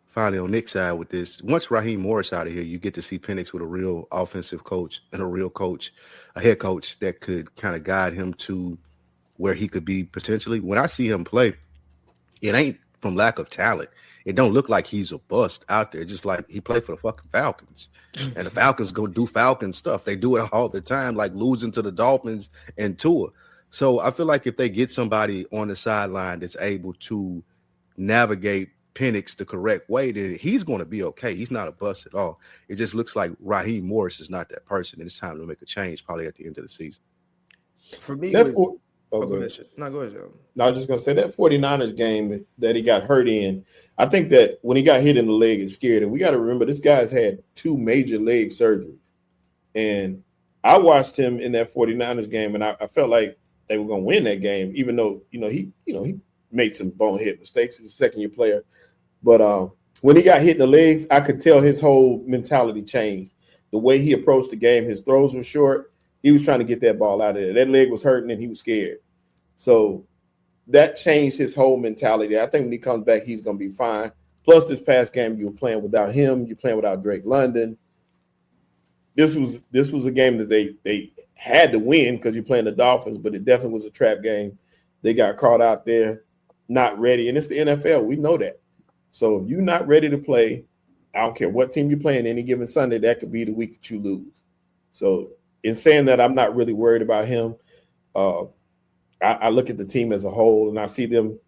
finally on Nick's side with this, once Raheem Morris out of here, you get to see Penix with a real offensive coach and a real coach, a head coach that could kind of guide him to where he could be potentially. When I see him play, it ain't from lack of talent. It don't look like he's a bust out there. Just like he played for the fucking Falcons. And the Falcons go do Falcon stuff. They do it all the time, like losing to the Dolphins and Tua. So I feel like if they get somebody on the sideline that's able to navigate Penix the correct way, then he's going to be okay. He's not a bust at all. It just looks like Raheem Morris is not that person, and it's time to make a change probably at the end of the season. For me, go ahead. No, go ahead, Joe. No, I was just going to say that 49ers game that he got hurt in, I think that when he got hit in the leg, it scared him. We got to remember this guy's had 2 major leg surgeries. And I watched him in that 49ers game, and I felt like they were going to win that game, even though, he made some bonehead mistakes. He's a second-year player. But when he got hit in the legs, I could tell his whole mentality changed. The way he approached the game, his throws were short. He was trying to get that ball out of there. That leg was hurting, and he was scared. So that changed his whole mentality. I think when he comes back, he's going to be fine. Plus, this past game, you were playing without him. You're playing without Drake London. This was a game that they had to win because you're playing the Dolphins, but it definitely was a trap game. They got caught out there not ready, and it's the NFL. We know that. So if you're not ready to play, I don't care what team you're playing any given Sunday, that could be the week that you lose. So in saying that, I'm not really worried about him. I look at the team as a whole, and I see them,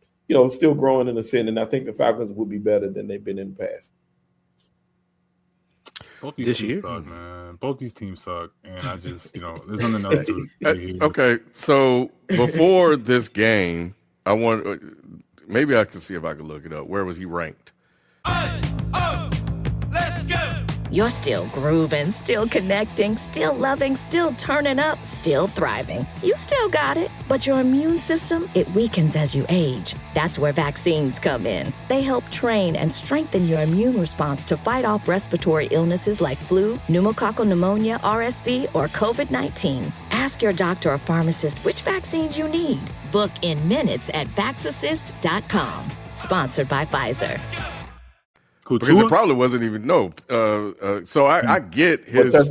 still growing and ascending. I think the Falcons will be better than they've been in the past. Both these teams suck, man. Both these teams suck, and I just, there's nothing else to say here. Okay, so before this game, maybe I can see if I can look it up. Where was he ranked? Let's go! You're still grooving, still connecting, still loving, still turning up, still thriving. You still got it, but your immune system, it weakens as you age. That's where vaccines come in. They help train and strengthen your immune response to fight off respiratory illnesses like flu, pneumococcal pneumonia, RSV, or COVID-19. Ask your doctor or pharmacist which vaccines you need. Book in minutes at vaxassist.com. Sponsored by Pfizer. Because it probably wasn't even so I get his I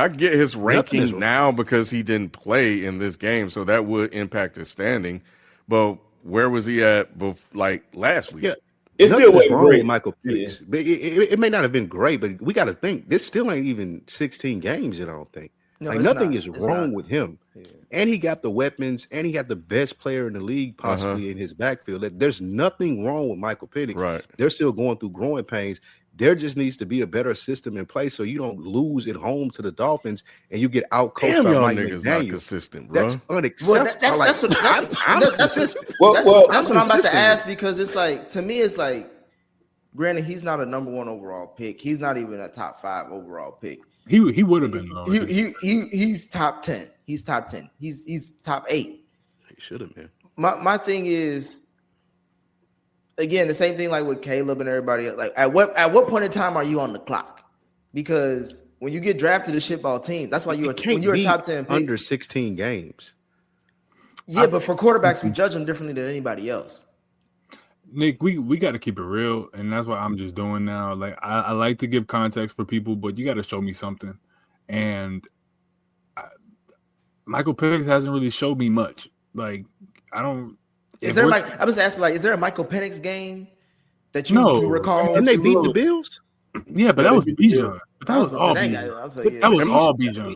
get his ranking now because he didn't play in this game, so that would impact his standing. But where was he at last week? Yeah. It's still wrong with Michael Penix. Yeah. It may not have been great, but we got to think this still ain't even 16 games yet, I don't think. No, nothing is wrong with him. Yeah. And he got the weapons, and he got the best player in the league possibly in his backfield. There's nothing wrong with Michael Penix. Right. They're still going through growing pains. There just needs to be a better system in place so you don't lose at home to the Dolphins and you get out-coached by Mike niggas McDaniels. Not consistent, bro. That's unacceptable. That's what I'm about to ask, because it's like, to me, it's like, granted, he's not a number 1 overall pick. He's not even a top 5 overall pick. He would have been though. He's top 10. He's top 10. He's top 8. He should have been. My thing is, again, the same thing like with Caleb and everybody else. Like at what point in time are you on the clock? Because when you get drafted to shitball team, that's why you're a top 10 pick. Under 16 games. Yeah, but for quarterbacks, we judge them differently than anybody else. Nick, we got to keep it real, and that's what I'm just doing now. Like I like to give context for people, but you got to show me something. And Michael Penix hasn't really showed me much. Like I don't. I was asking, like, is there a Michael Penix game that you recall? And they beat the Bills. Yeah, but that was Bijan. That was all Bijan. That was all Bijan.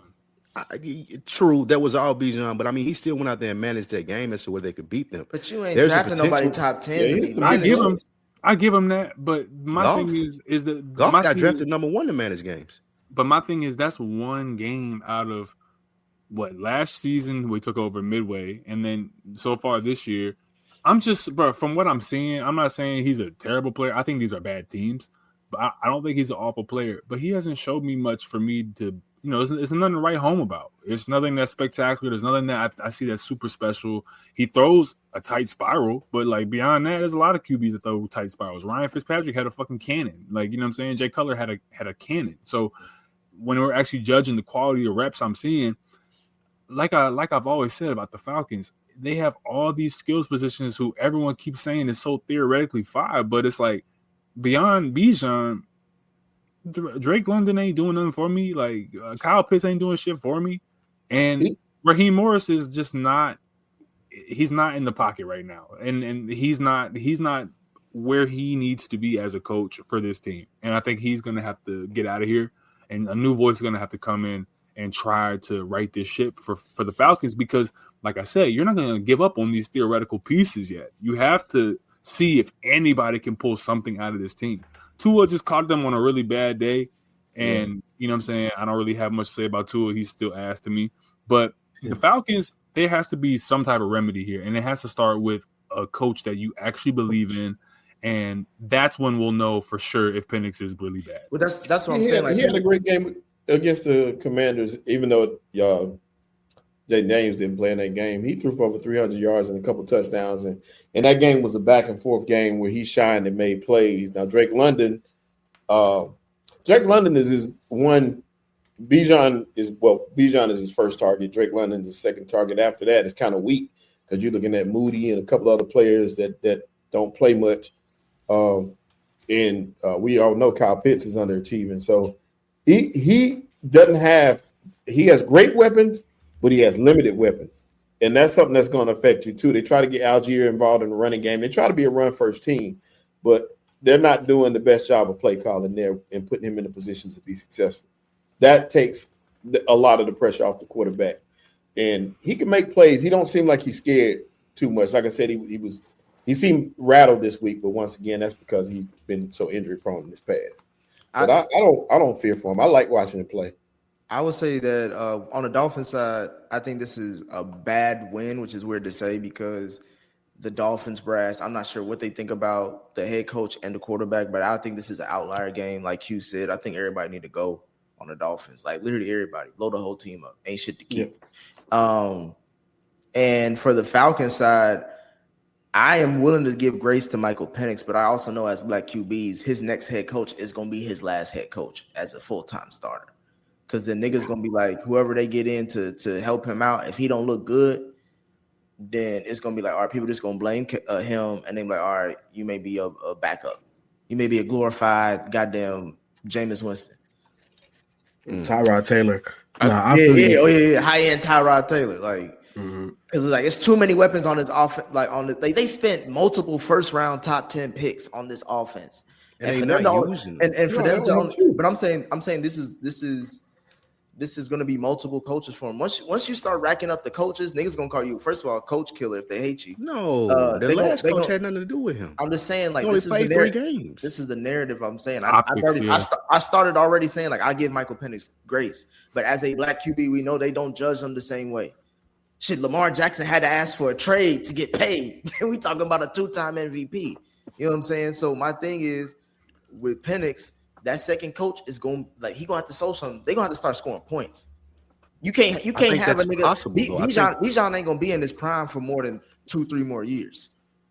True, that was all Bijan, but I mean, he still went out there and managed that game as to where they could beat them. But you ain't drafting nobody top 10. Yeah, I give him that, but my thing is that Goff got drafted number 1 to manage games. But my thing is that's one game out of what last season we took over midway, and then so far this year, from what I'm seeing, I'm not saying he's a terrible player. I think these are bad teams, but I don't think he's an awful player. But he hasn't showed me much for me to. It's nothing to write home about. It's nothing that's spectacular. There's nothing that I see that's super special. He throws a tight spiral, but like beyond that, there's a lot of QBs that throw tight spirals. Ryan Fitzpatrick had a fucking cannon. Like, you know what I'm saying? Jay Cutler had a cannon. So when we're actually judging the quality of reps I'm seeing, like I've always said about the Falcons, they have all these skills positions who everyone keeps saying is so theoretically 5, but it's like beyond Bijan, Drake London ain't doing nothing for me. Like Kyle Pitts ain't doing shit for me, and Raheem Morris is just not. He's not in the pocket right now, and he's not where he needs to be as a coach for this team. And I think he's going to have to get out of here, and a new voice is going to have to come in and try to right this ship for the Falcons. Because, like I said, you're not going to give up on these theoretical pieces yet. You have to see if anybody can pull something out of this team. Tua just caught them on a really bad day, and you know what I'm saying? I don't really have much to say about Tua. He's still ass to me. But the Falcons, there has to be some type of remedy here, and it has to start with a coach that you actually believe in, and that's when we'll know for sure if Penix is really bad. Well, that's what I'm saying. He had a great game against the Commanders, even though Jay Daniels didn't play in that game. He threw for over 300 yards and a couple touchdowns, and that game was a back and forth game where he shined and made plays. Now Drake London is his one. Bijan is his first target. Drake London is his second target. After that, it's kind of weak because you're looking at Moody and a couple other players that don't play much. And we all know Kyle Pitts is underachieving. So he has great weapons, but he has limited weapons. And that's something that's going to affect you too. They try to get Algier involved in the running game. They try to be a run-first team, but they're not doing the best job of play calling there and putting him in a position to be successful. That takes a lot of the pressure off the quarterback. And he can make plays. He don't seem like he's scared too much. Like I said, he seemed rattled this week, but once again, that's because he's been so injury prone in his past. But I don't fear for him. I like watching him play. I would say that on the Dolphins side, I think this is a bad win, which is weird to say because the Dolphins brass, I'm not sure what they think about the head coach and the quarterback, but I think this is an outlier game. Like Q said, I think everybody need to go on the Dolphins. Like literally everybody, blow the whole team up. Ain't shit to keep. Yeah. And for the Falcons side, I am willing to give grace to Michael Penix, but I also know as Black QBs, his next head coach is going to be his last head coach as a full-time starter. Because the niggas going to be like, whoever they get in to help him out, if he don't look good, then it's going to be like, all right, people just going to blame him, and they be like, all right, you may be a backup. You may be a glorified goddamn Jameis Winston. Tyrod Taylor. High-end Tyrod Taylor. Like, because it's too many weapons on his offense. Like, they spent multiple first-round top 10 picks on this offense. And for them to, but I'm saying this is going to be multiple coaches for him. Once you start racking up the coaches, niggas going to call you, first of all, coach killer if they hate you. No, the last coach had nothing to do with him. I'm just saying, like, this is the 3 games. This is the narrative I'm saying. I started already saying, like, I give Michael Penix grace. But as a Black QB, we know they don't judge them the same way. Shit, Lamar Jackson had to ask for a trade to get paid. We talking about a 2-time MVP. You know what I'm saying? So my thing is, with Penix, that second coach is going he gonna have to show something. They gonna have to start scoring points. You can't have a nigga. Bijan ain't gonna be in his prime for more than 2-3 more years.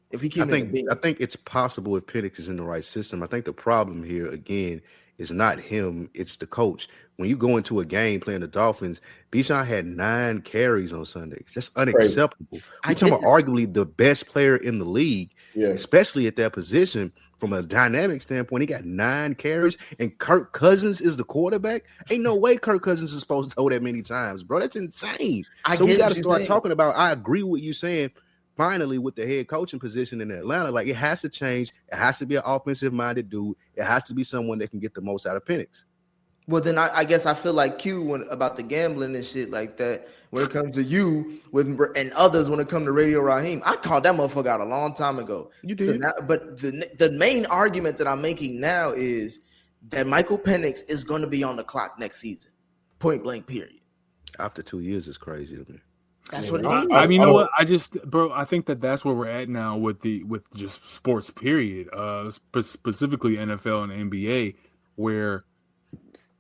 If he keeps, I think it's possible if Penix is in the right system. I think the problem here again is not him; it's the coach. When you go into a game playing the Dolphins, Bijan had 9 carries on Sundays. That's unacceptable. We're talking about arguably the best player in the league, especially at that position. From a dynamic standpoint, he got 9 carries, and Kirk Cousins is the quarterback. Ain't no way Kirk Cousins is supposed to throw that many times, bro. That's insane. So we got to start talking about. I agree with you saying. Finally, with the head coaching position in Atlanta, like it has to change. It has to be an offensive-minded dude. It has to be someone that can get the most out of Penix. Well, then I guess I feel like Q about the gambling and shit like that. When it comes to you and others, when it comes to Radio Raheem, I called that motherfucker out a long time ago. You did. So now, but the main argument that I'm making now is that Michael Penix is going to be on the clock next season, point blank. Period. After 2 years is crazy to me. That's what it is. I mean, you know what? I think that's where we're at now with just sports. Period. Specifically NFL and NBA, where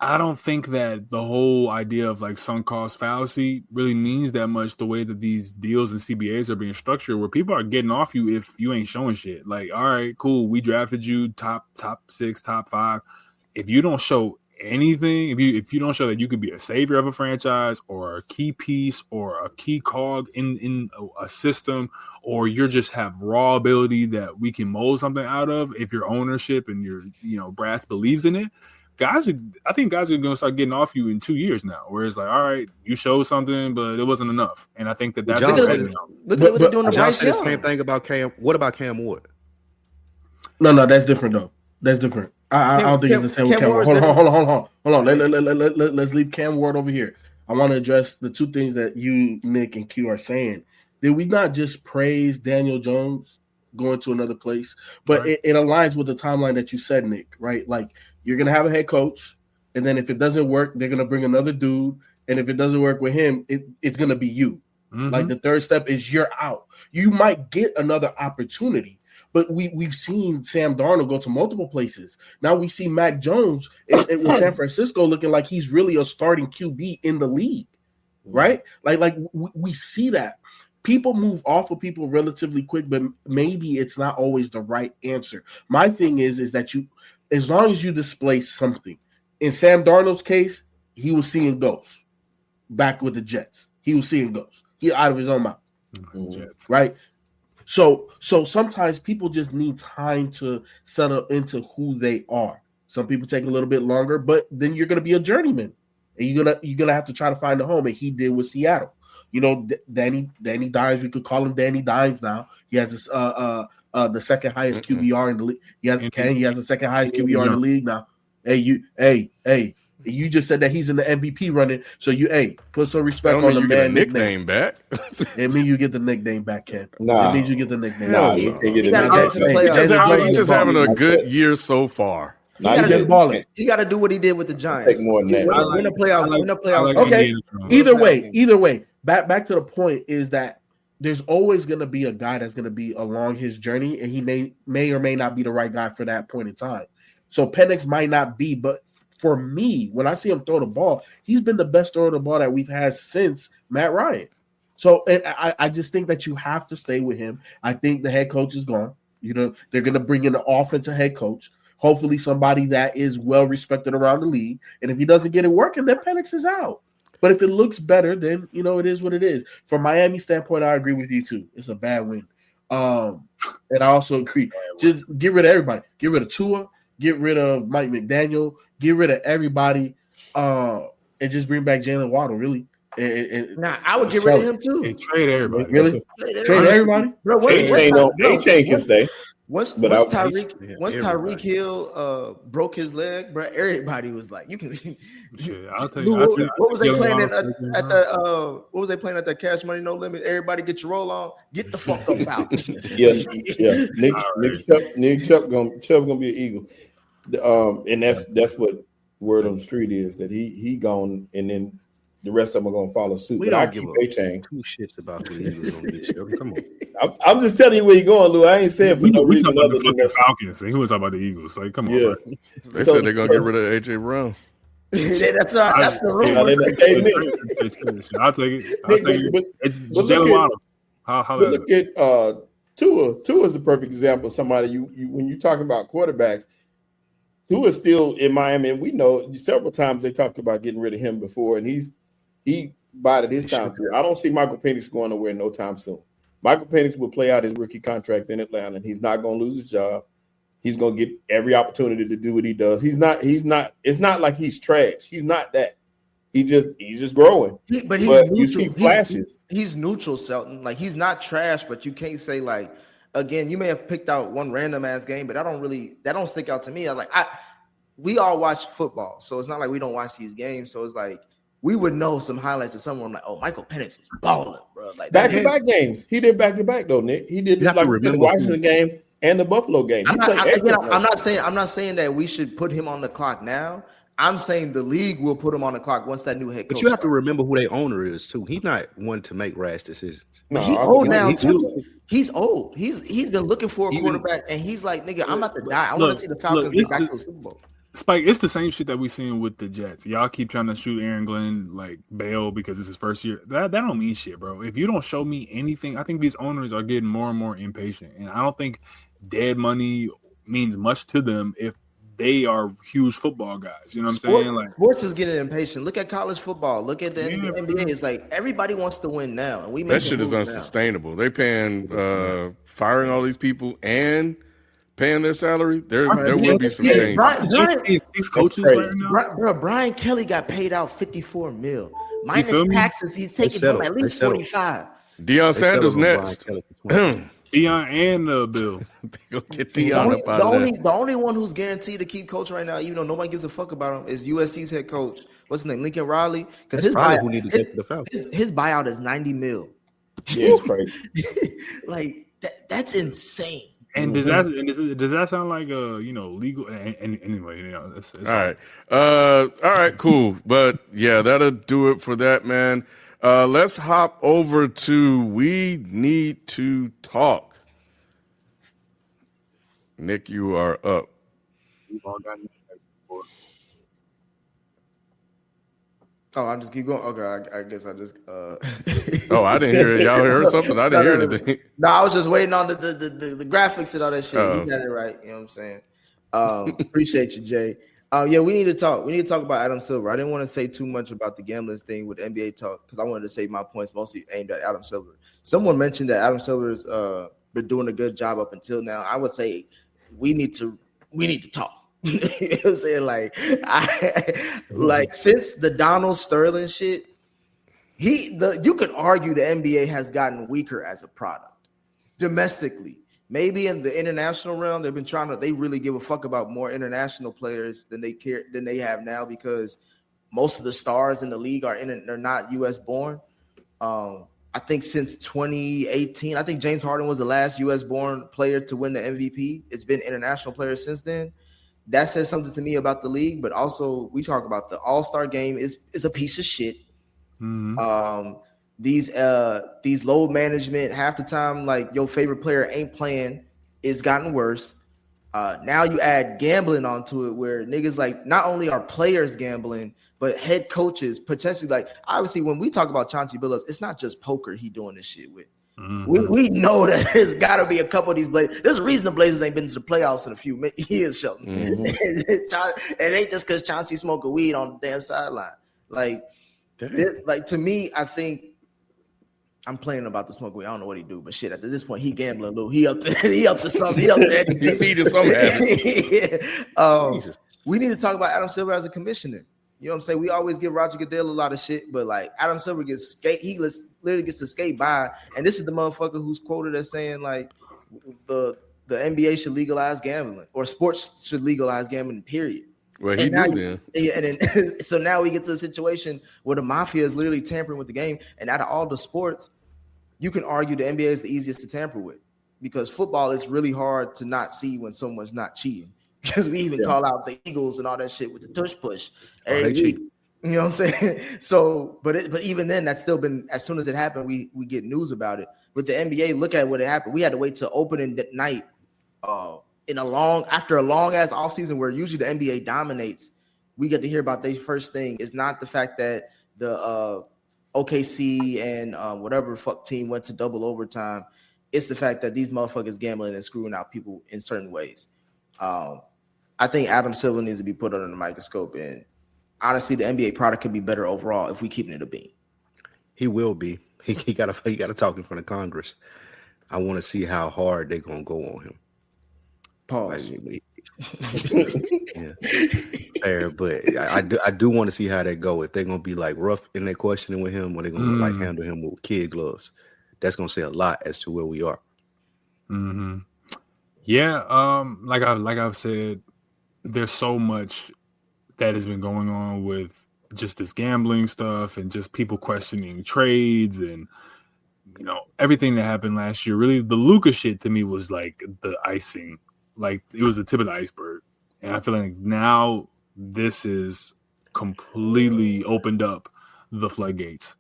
I don't think that the whole idea of like sunk cost fallacy really means that much the way that these deals and CBAs are being structured, where people are getting off you if you ain't showing shit. Like, all right, cool, we drafted you top 6, top 5. If you don't show anything, if you don't show that you could be a savior of a franchise or a key piece or a key cog in a system, or you're just have raw ability that we can mold something out of, if your ownership and your brass believes in it, I think guys are going to start getting off you in 2 years now, where it's like, all right, you showed something, but it wasn't enough. And I think that's look at what they're doing to Bryce Young. Same thing about Cam. What about Cam Ward? No, that's different though. That's different. I don't think it's the same with Cam Ward. Hold on. Let's leave Cam Ward over here. I want to address the 2 things that you, Nick, and Q are saying. Did we not just praise Daniel Jones going to another place? But right. it aligns with the timeline that you said, Nick, right? Like, you're going to have a head coach, and then if it doesn't work, they're going to bring another dude. And if it doesn't work with him, it's going to be you. Mm-hmm. Like, the third step is you're out. You might get another opportunity, but we've seen Sam Darnold go to multiple places. Now we see Mac Jones with San Francisco looking like he's really a starting QB in the league, right? Like we see that. People move off of people relatively quick, but maybe it's not always the right answer. My thing is that you, as long as you display something. In Sam Darnold's case, he was seeing ghosts back with the Jets. He was seeing ghosts. He out of his own mouth, right? So sometimes people just need time to settle into who they are. Some people take a little bit longer, but then you're going to be a journeyman, and you're gonna have to try to find a home. And he did with Seattle. Danny Dimes. We could call him Danny Dimes now. He has this the second highest QBR in the league. He has the second highest QBR in the league now. Hey, you just said that he's in the MVP running. So put some respect on the man. Nickname back. It means you get the nickname back, Ken. Nah. It means you get the nickname. You can't get the nickname. He's just having a good year so far. He got to do what he did with the Giants. Take more than that. Win a playoff. Okay. Either way. Back to the point is that there's always going to be a guy that's going to be along his journey, and he may or may not be the right guy for that point in time. So Penix might not be, but for me, when I see him throw the ball, he's been the best thrower of the ball that we've had since Matt Ryan. So I just think that you have to stay with him. I think the head coach is gone. They're going to bring in an offensive head coach. Hopefully somebody that is well respected around the league. And if he doesn't get it working, then Penix is out. But if it looks better, then it is what it is. From Miami standpoint, I agree with you too. It's a bad win. And I also agree. Just get rid of everybody. Get rid of Tua. Get rid of Mike McDaniel. Get rid of everybody. And just bring back Jalen Waddle, really. I would get rid of him too. And trade everybody. Really? Trade everybody? Bro, A-Chain can stay. Once Tyreek Hill broke his leg, bro, everybody was like, "You can." I'll tell you. What was they playing at the? What was they playing at the Cash Money No Limit? Everybody get your roll on. Get the fuck up out. Yeah. Nick Chubb gonna be an Eagle, and that's what word on the street is that he gone, and then the rest of them are gonna follow suit. We don't give A-Chain 2 shits about the Eagles on this show. Come on. I'm just telling you where you're going, Lou. I ain't saying for no reason. We talking about the Falcons, and who was talking about the Eagles? Like, come on. Yeah. They said they're gonna get rid of AJ Brown. That's the rumor. I'll take it. It's Jalen Waddle. How look at Tua. Tua is the perfect example of somebody you when you're talking about quarterbacks. Tua is still in Miami, and we know several times they talked about getting rid of him before, and he bided his time through. I don't see Michael Penix going nowhere no time soon. Michael Penix will play out his rookie contract in Atlanta, and he's not going to lose his job. He's going to get every opportunity to do what he does. He's not. It's not like he's trash. He's not that. He's just growing. But he's neutral. You see flashes. He's neutral, Shelton. Like, he's not trash, but you can't say, like, again, you may have picked out one random ass game, but that don't stick out to me. We all watch football, so it's not like we don't watch these games. So it's like we would know some highlights of someone like, oh, Michael Penix was balling, bro. Like back-to-back games. He did back-to-back though, Nick. He did like the Washington game and the Buffalo game. I'm not saying that we should put him on the clock now. I'm saying the league will put him on the clock once that new head coach. But you have to remember who their owner is too. He's not one to make rash decisions. No, he's old now too. He's old. He's been looking for a quarterback, and he's like, nigga, I'm about to die. I want to see the Falcons get back to the Super Bowl. Spike, it's the same shit that we seen with the Jets. Y'all keep trying to shoot Aaron Glenn like bail because it's his first year. That don't mean shit, bro. If you don't show me anything, I think these owners are getting more and more impatient, and I don't think dead money means much to them if they are huge football guys. You know what I'm saying? Like, sports is getting impatient. Look at college football. Look at the NBA. It's like everybody wants to win now, and that shit is unsustainable. Now. They paying firing all these people and paying their salary. There will be some change. These coaches right now. Bro, Brian Kelly got paid out $54 million minus taxes. He's taking from at least 45. Deion Sanders next. Deion and Bill. They gonna get Deion up out of there. The only one who's guaranteed to keep coach right now, even though nobody gives a fuck about him, is USC's head coach. What's his name? Lincoln Riley. Because his buyout is $90 million. Yeah, it's crazy. Like that's insane. And does that sound like legal? And anyway, it's all right, cool. But yeah, that'll do it for that, man. Let's hop over to We Need to Talk. Nick, you are up. Oh, I just keep going. Okay, I guess I just. Oh, I didn't hear it. Y'all heard something? I didn't hear anything. No, I was just waiting on the graphics and all that shit. You got it right. You know what I'm saying? Appreciate you, Jay. Yeah, we need to talk. We need to talk about Adam Silver. I didn't want to say too much about the gambling thing with NBA talk because I wanted to save my points mostly aimed at Adam Silver. Someone mentioned that Adam Silver's been doing a good job up until now. I would say we need to talk. You know what I'm saying? Like since the Donald Sterling shit, You could argue the NBA has gotten weaker as a product domestically. Maybe in the international realm, they really give a fuck about more international players than they have now, because most of the stars in the league they're not US born. I think since 2018, I think James Harden was the last US born player to win the MVP. It's been international players since then. That says something to me about the league, but also we talk about the All-Star game is a piece of shit. Mm-hmm. These load management, half the time, like your favorite player ain't playing, it's gotten worse. Now you add gambling onto it, where niggas, like, not only are players gambling, but head coaches potentially, like, obviously when we talk about Chauncey Billups, it's not just poker he doing this shit with. Mm-hmm. We know that there's got to be a couple of these Blazers. There's a reason the Blazers ain't been to the playoffs in a few years, Shelton. Mm-hmm. It ain't just because Chauncey smoking weed on the damn sideline. Like to me, I think I'm playing about the smoke weed. I don't know what he do, but shit, at this point, he gambling a little. He up to something. He up to anything. He feeding some habits. We need to talk about Adam Silver as a commissioner. You know what I'm saying? We always give Roger Goodell a lot of shit, but like Adam Silver literally gets to skate by. And this is the motherfucker who's quoted as saying, like, the NBA should legalize gambling, or sports should legalize gambling, period. Well, he did then. So now we get to the situation where the mafia is literally tampering with the game. And out of all the sports, you can argue the NBA is the easiest to tamper with, because football is really hard to not see when someone's not cheating. Because we even call out the Eagles and all that shit with the tush push. You know what I'm saying? So, but even then, that's still been, as soon as it happened, we get news about it. With the NBA, look at what happened. We had to wait till opening night after a long ass offseason, where usually the NBA dominates. We get to hear about their first thing. It's not the fact that the OKC and whatever fuck team went to double overtime. It's the fact that these motherfuckers gambling and screwing out people in certain ways. I think Adam Silver needs to be put under the microscope, and honestly, the NBA product could be better overall if we keep it a bean. He will be. He got to talk in front of Congress. I want to see how hard they're gonna go on him. Pause. Yeah, fair, but I do want to see how they go. If they're gonna be like rough in their questioning with him, or they're gonna like handle him with kid gloves. That's gonna say a lot as to where we are. Mm-hmm. Yeah, like I've said, there's so much that has been going on with just this gambling stuff and just people questioning trades and, you know, everything that happened last year. Really, the Luka shit to me was like the icing, like it was the tip of the iceberg. And I feel like now this is completely opened up the floodgates.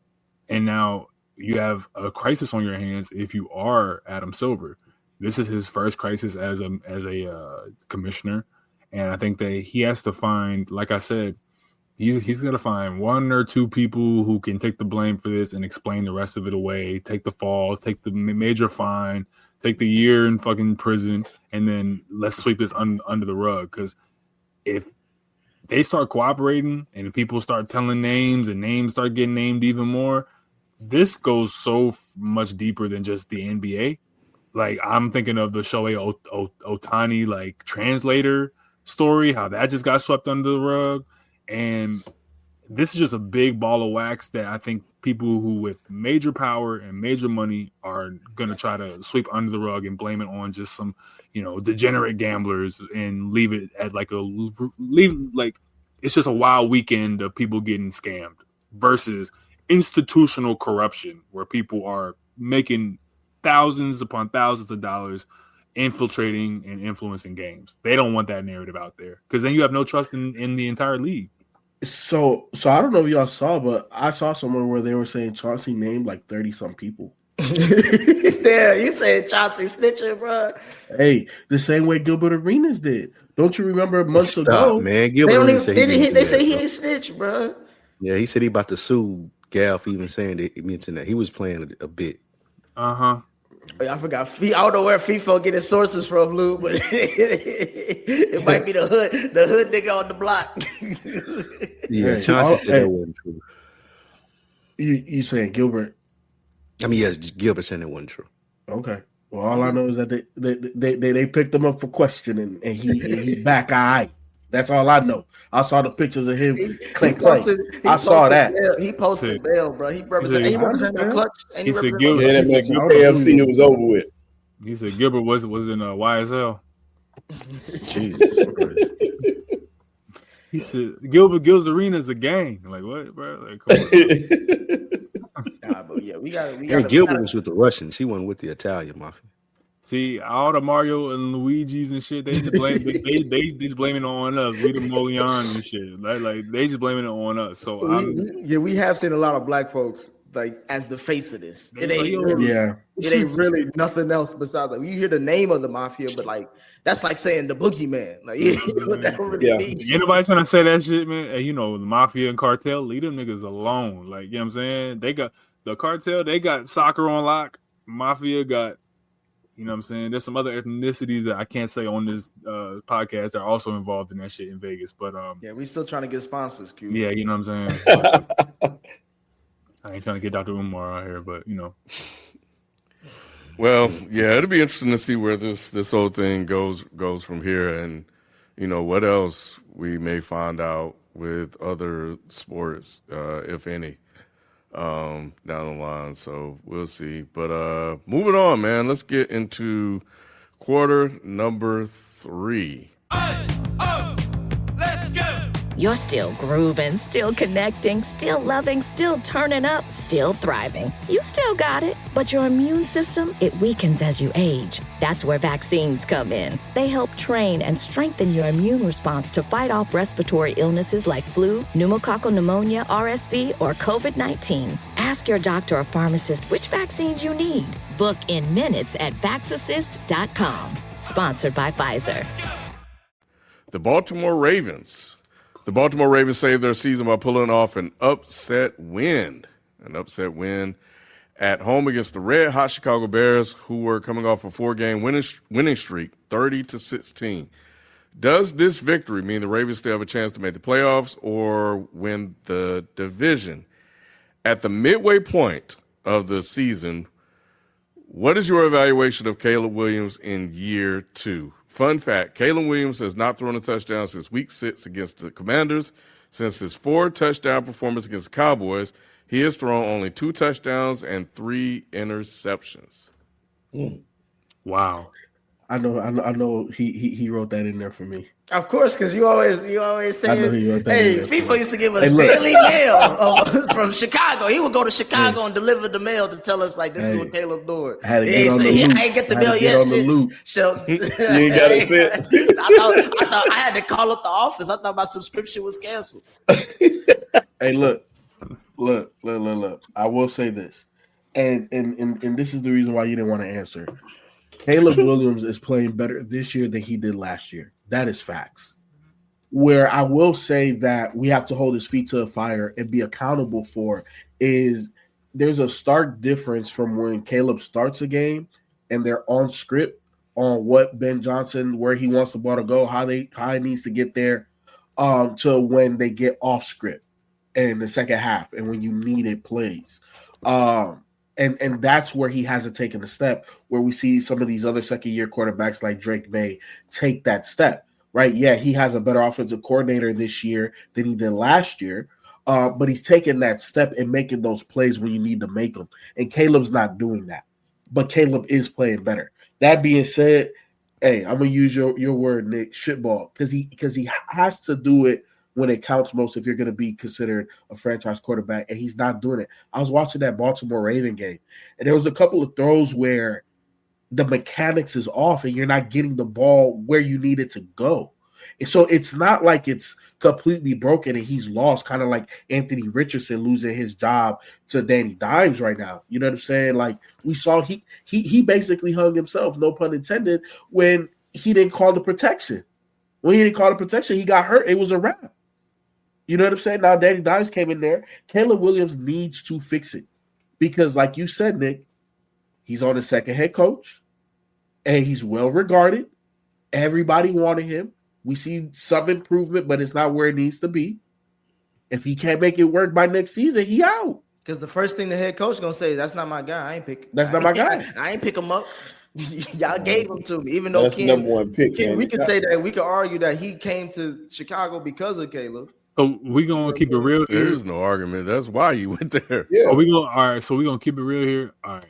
And now you have a crisis on your hands if you are Adam Silver. This is his first crisis as a commissioner. And I think that he has to find, like I said, he's going to find one or two people who can take the blame for this and explain the rest of it away, take the fall, take the major fine, take the year in fucking prison, and then let's sweep this under the rug. Because if they start cooperating and people start telling names and names start getting named even more, this goes so much deeper than just the NBA. Like, I'm thinking of the Shohei Ohtani, like, translator story, how that just got swept under the rug. And this is just a big ball of wax that I think people who with major power and major money are going to try to sweep under the rug and blame it on just some, you know, degenerate gamblers and leave it at it's just a wild weekend of people getting scammed versus institutional corruption where people are making thousands upon thousands of dollars infiltrating and influencing games. They don't want that narrative out there because then you have no trust in the entire league. So I don't know if y'all saw, but I saw somewhere where they were saying Chauncey named like 30-some people. Damn, you said Chauncey snitching, bro. Hey, the same way Gilbert Arenas did. Don't you remember months ago? Man, Gilbert they say he ain't snitch, bro. Yeah, he said he about to sue Gal for even saying that he mentioned that. He was playing a bit. Uh-huh. I forgot. I don't know where FIFO get his sources from, Lou, but it might be the hood nigga on the block. Yeah, Chauncey said that wasn't true. You saying Gilbert? I mean, yes, Gilbert said it wasn't true. Okay. Well, all I know is that they picked him up for questioning, and he back eye. That's all I know. I saw the pictures of him. Clank. I saw that. He posted bail, bro. He represented the clutch. And he said represented Gilbert. Yeah, that man KFC, it was over with. He said Gilbert was in YSL. Jesus Christ. He said Gil's Arena's a gang. Like what, bro? Like, come on. Nah, but yeah, we got. Gilbert was with the Russians. He wasn't with the Italian mafia. See, all the Mario and Luigi's and shit, they just blame they just blaming it on us. We the Molion and shit. Like they just blaming it on us. So we have seen a lot of black folks like as the face of this. It ain't really nothing else besides like you hear the name of the mafia, but like that's like saying the boogeyman. Like that really means. Anybody trying to say that shit, man? Hey, you know, the mafia and cartel, leave them niggas alone. Like, you know what I'm saying? They got the cartel, they got soccer on lock. Mafia got, you know what I'm saying? There's some other ethnicities that I can't say on this podcast that are also involved in that shit in Vegas. But yeah, we still trying to get sponsors, Q. Yeah, you know what I'm saying? I ain't trying to get Dr. Umar out here, but you know. Well, yeah, it'll be interesting to see where this whole thing goes from here, and you know what else we may find out with other sports, if any, down the line. So we'll see. But moving on, man. Let's get into quarter number 3. Let's go! You're still grooving, still connecting, still loving, still turning up, still thriving. You still got it, but your immune system, it weakens as you age. That's where vaccines come in. They help train and strengthen your immune response to fight off respiratory illnesses like flu, pneumococcal pneumonia, RSV, or COVID-19. Ask your doctor or pharmacist which vaccines you need. Book in minutes at vaxassist.com. Sponsored by Pfizer. The Baltimore Ravens saved their season by pulling off an upset win at home against the red hot Chicago Bears, who were coming off a 4-game winning streak, 30-16. Does this victory mean the Ravens still have a chance to make the playoffs or win the division? At the midway point of the season, what is your evaluation of Caleb Williams in year 2? Fun fact, Caleb Williams has not thrown a touchdown since week 6 against the Commanders. Since his 4-touchdown performance against the Cowboys, he has thrown only 2 touchdowns and 3 interceptions. Wow. I know he wrote that in there for me. Of course, because you always say, hey, FIFA used to give us daily mail from Chicago. He would go to Chicago and deliver the mail to tell us, like, this is what Caleb doing. I ain't get the mail yet. So, you ain't got it set. I thought I had to call up the office. I thought my subscription was canceled. Hey, look. I will say this, and this is the reason why you didn't want to answer. Caleb Williams is playing better this year than he did last year. That is facts. Where I will say that we have to hold his feet to the fire and be accountable for is there's a stark difference from when Caleb starts a game and they're on script on what Ben Johnson, where he wants the ball to go, how he needs to get there, to when they get off script in the second half and when you need it plays. And that's where he hasn't taken a step, where we see some of these other second-year quarterbacks like Drake May take that step, right? Yeah, he has a better offensive coordinator this year than he did last year, but he's taking that step and making those plays when you need to make them. And Caleb's not doing that, but Caleb is playing better. That being said, hey, I'm going to use your word, Nick, shitball, because he has to do it when it counts most if you're going to be considered a franchise quarterback, and he's not doing it. I was watching that Baltimore Raven game, and there was a couple of throws where the mechanics is off and you're not getting the ball where you need it to go. And so it's not like it's completely broken and he's lost, kind of like Anthony Richardson losing his job to Danny Dimes right now. You know what I'm saying? Like we saw he basically hung himself, no pun intended, when he didn't call the protection. When he didn't call the protection, he got hurt. It was a wrap. You know what I'm saying? Now Danny Dimes came in there. Caleb Williams needs to fix it because, like you said, Nick, he's on his second head coach, and he's well regarded. Everybody wanted him. We see some improvement, but it's not where it needs to be. If he can't make it work by next season, he out. Because the first thing the head coach is gonna say is, "That's not my guy. I ain't pick. That's not my guy. I ain't pick him up." Y'all gave him to me, even though that's number one pick. We can say that we can argue that he came to Chicago because of Caleb. So we gonna keep it real here. There's no argument. That's why you went there. Yeah. Are we gonna all right? So we gonna keep it real here. All right.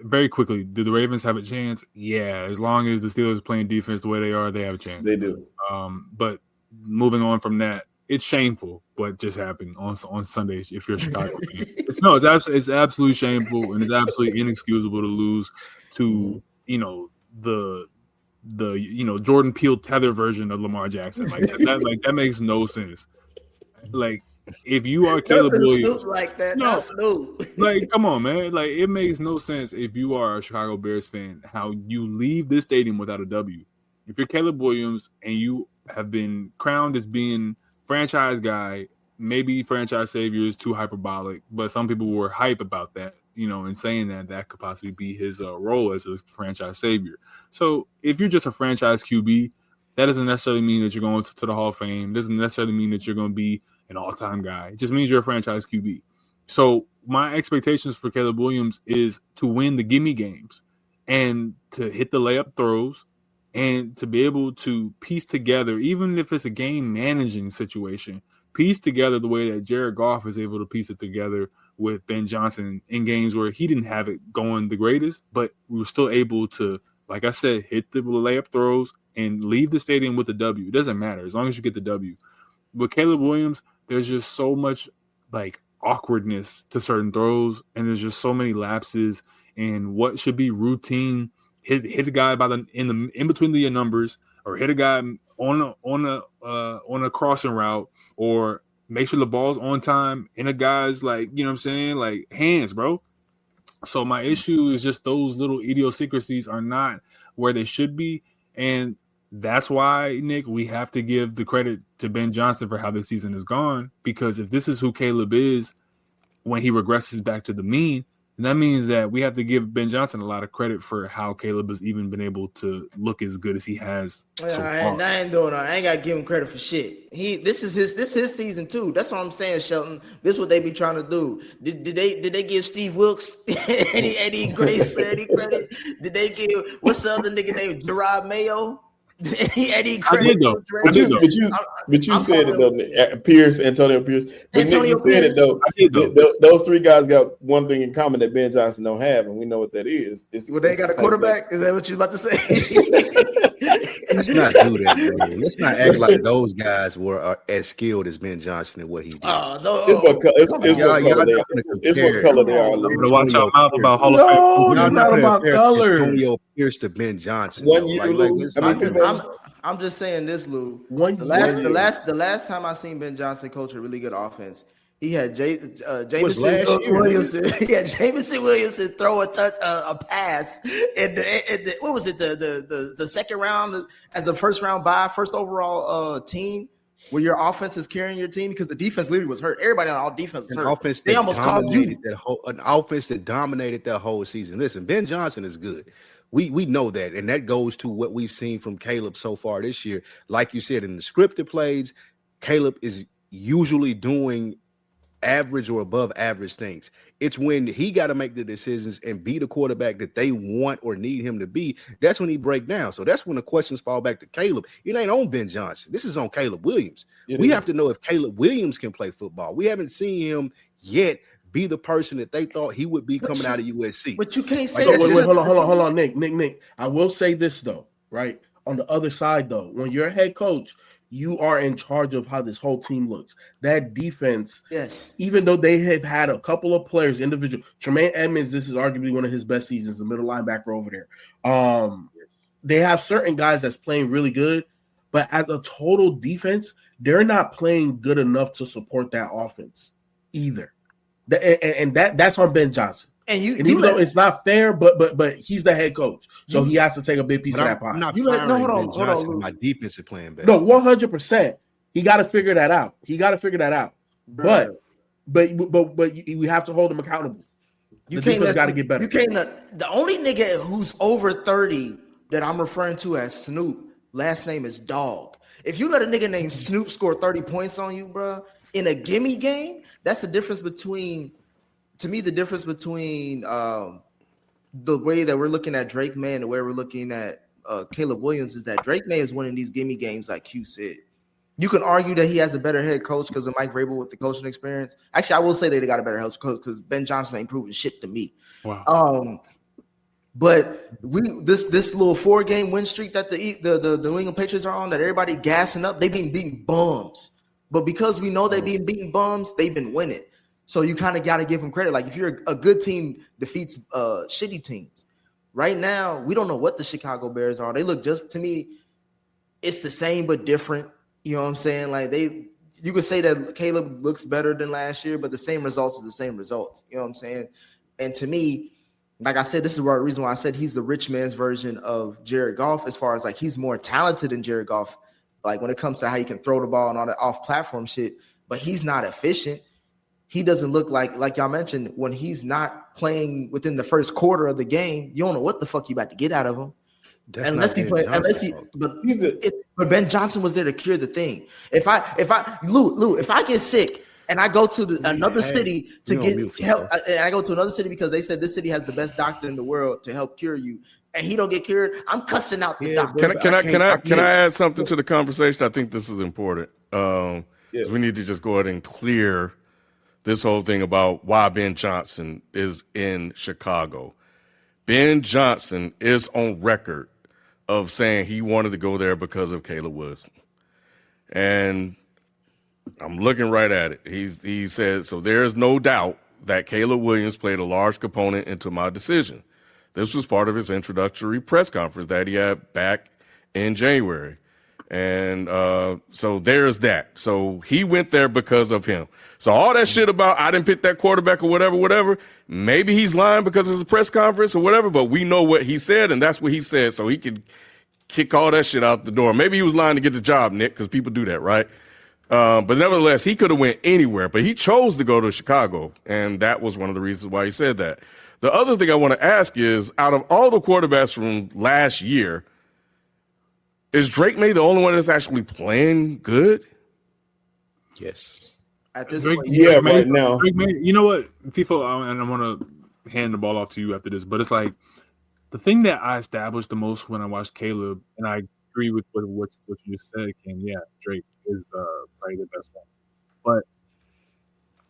Very quickly, do the Ravens have a chance? Yeah, as long as the Steelers playing defense the way they are, they have a chance. They do. But moving on from that, it's shameful what just happened on Sunday. If you're a Chicago fan, it's absolutely shameful, and it's absolutely inexcusable to lose to the Jordan Peele tether version of Lamar Jackson. Like that makes no sense. Like, if you are Caleb Williams, like that, that's new. Like, come on, man. Like, it makes no sense if you are a Chicago Bears fan how you leave this stadium without a W. If you're Caleb Williams and you have been crowned as being franchise guy, maybe franchise savior is too hyperbolic, but some people were hype about that, and saying that could possibly be his role as a franchise savior. So if you're just a franchise QB, that doesn't necessarily mean that you're going to the Hall of Fame. Doesn't necessarily mean that you're going to be an all-time guy. It just means you're a franchise QB. So my expectations for Caleb Williams is to win the gimme games and to hit the layup throws and to be able to piece together, even if it's a game managing situation, piece together the way that Jared Goff is able to piece it together with Ben Johnson in games where he didn't have it going the greatest, but we were still able to, like I said, hit the layup throws and leave the stadium with a W. It doesn't matter as long as you get the W. With Caleb Williams, there's just so much like awkwardness to certain throws, and there's just so many lapses in what should be routine. Hit a guy in between the numbers, or hit a guy on a crossing route, or make sure the ball's on time in a guy's like hands, bro. So my issue is just those little idiosyncrasies are not where they should be, and that's why, Nick, we have to give the credit to Ben Johnson for how this season has gone, because if this is who Caleb is when he regresses back to the mean, then that means that we have to give Ben Johnson a lot of credit for how Caleb has even been able to look as good as he has. I ain't doing it. I ain't got to give him credit for shit. This is his season too. That's what I'm saying, Shelton. This is what they be trying to do. Did they give Steve Wilkes any grace, any credit? Did they give what's the other nigga name? Gerard Mayo? Eddie Credit. But you said it though, Pierce, Antonio Pierce. But Nick, you said it though. Those three guys got one thing in common that Ben Johnson don't have, and we know what that is. They got a quarterback. Is that what you about to say? Let's not do that, man. Let's not act like those guys were as skilled as Ben Johnson and what he did. It's what color they are. Watch your mouth about Hall of Fame. Y'all not about color. Antonio Pierce to Ben Johnson. I'm just saying this, Lou. The last time I seen Ben Johnson coach a really good offense, he had Jameson Williamson. He had Jameson Williamson throw a pass in the what was it, the second round as a first overall team, where your offense is carrying your team because the defense literally was hurt. Everybody on all defense was hurt. They almost called you an offense that dominated that whole season. Listen, Ben Johnson is good. We know that, and that goes to what we've seen from Caleb so far this year. Like you said, in the scripted plays, Caleb is usually doing average or above average things. It's when he got to make the decisions and be the quarterback that they want or need him to be. That's when he break down. So that's when the questions fall back to Caleb. It ain't on Ben Johnson. This is on Caleb Williams. We have to know if Caleb Williams can play football. We haven't seen him yet be the person that they thought he would be coming out of USC. But you can't say hold on, Nick. I will say this though, right? On the other side though, when you're a head coach, you are in charge of how this whole team looks. That defense, yes, even though they have had a couple of players, individual, Tremaine Edmonds, this is arguably one of his best seasons, the middle linebacker over there. They have certain guys that's playing really good, but as a total defense, they're not playing good enough to support that offense either. That's on Ben Johnson. And even though it's not fair, but he's the head coach, so he has to take a big piece of that pie. I'm not hold on. My defense is playing better. No, 100%. He got to figure that out. But we have to hold him accountable. The defense got to get better. The only nigga who's over 30 that I'm referring to as Snoop, last name is Dog. If you let a nigga named Snoop score 30 points on you, bro, in a gimme game, that's the difference between. To me, the difference between the way that we're looking at Drake May and the way we're looking at Caleb Williams is that Drake May is winning these gimme games, like Q said. You can argue that he has a better head coach because of Mike Vrabel with the coaching experience. Actually, I will say they got a better head coach because Ben Johnson ain't proving shit to me. Wow. But this little 4-game win streak that the New England Patriots are on, that everybody gassing up, they've been beating bums. But because we know they've been beating bums, they've been winning. So you kind of got to give them credit. Like if you're a good team defeats shitty teams. Right now, we don't know what the Chicago Bears are. They look just, to me, it's the same but different. You know what I'm saying? Like you could say that Caleb looks better than last year, but the same results is the same results. You know what I'm saying? And to me, like I said, this is the reason why I said he's the rich man's version of Jared Goff, as far as like he's more talented than Jared Goff, like when it comes to how he can throw the ball and all that off-platform shit, but he's not efficient. He doesn't look like y'all mentioned, when he's not playing within the first quarter of the game, you don't know what the fuck you about to get out of him. But Ben Johnson was there to cure the thing. If I get sick and I go to another city to get help, and I go to another city because they said this city has the best doctor in the world to help cure you, and he don't get cured, I'm cussing out the doctor. Can I add something to the conversation? I think this is important. We need to just go ahead and clear this whole thing about why Ben Johnson is in Chicago. Ben Johnson is on record of saying he wanted to go there because of Caleb Williams. And I'm looking right at it. He said, so there's no doubt that Caleb Williams played a large component into my decision. This was part of his introductory press conference that he had back in January. And so there's that. So he went there because of him. So all that shit about I didn't pick that quarterback or whatever, maybe he's lying because it's a press conference or whatever, but we know what he said, and that's what he said, so he could kick all that shit out the door. Maybe he was lying to get the job, Nick, because people do that, right? But nevertheless, he could have went anywhere, but he chose to go to Chicago, and that was one of the reasons why he said that. The other thing I want to ask is, out of all the quarterbacks from last year, is Drake May the only one that's actually playing good? Yes. At this Drake, point, right now. Drake May, you know what, FIFA, and I want to hand the ball off to you after this, but it's like the thing that I established the most when I watched Caleb, and I agree with what you just said, Kim. Yeah, Drake is probably the best one, but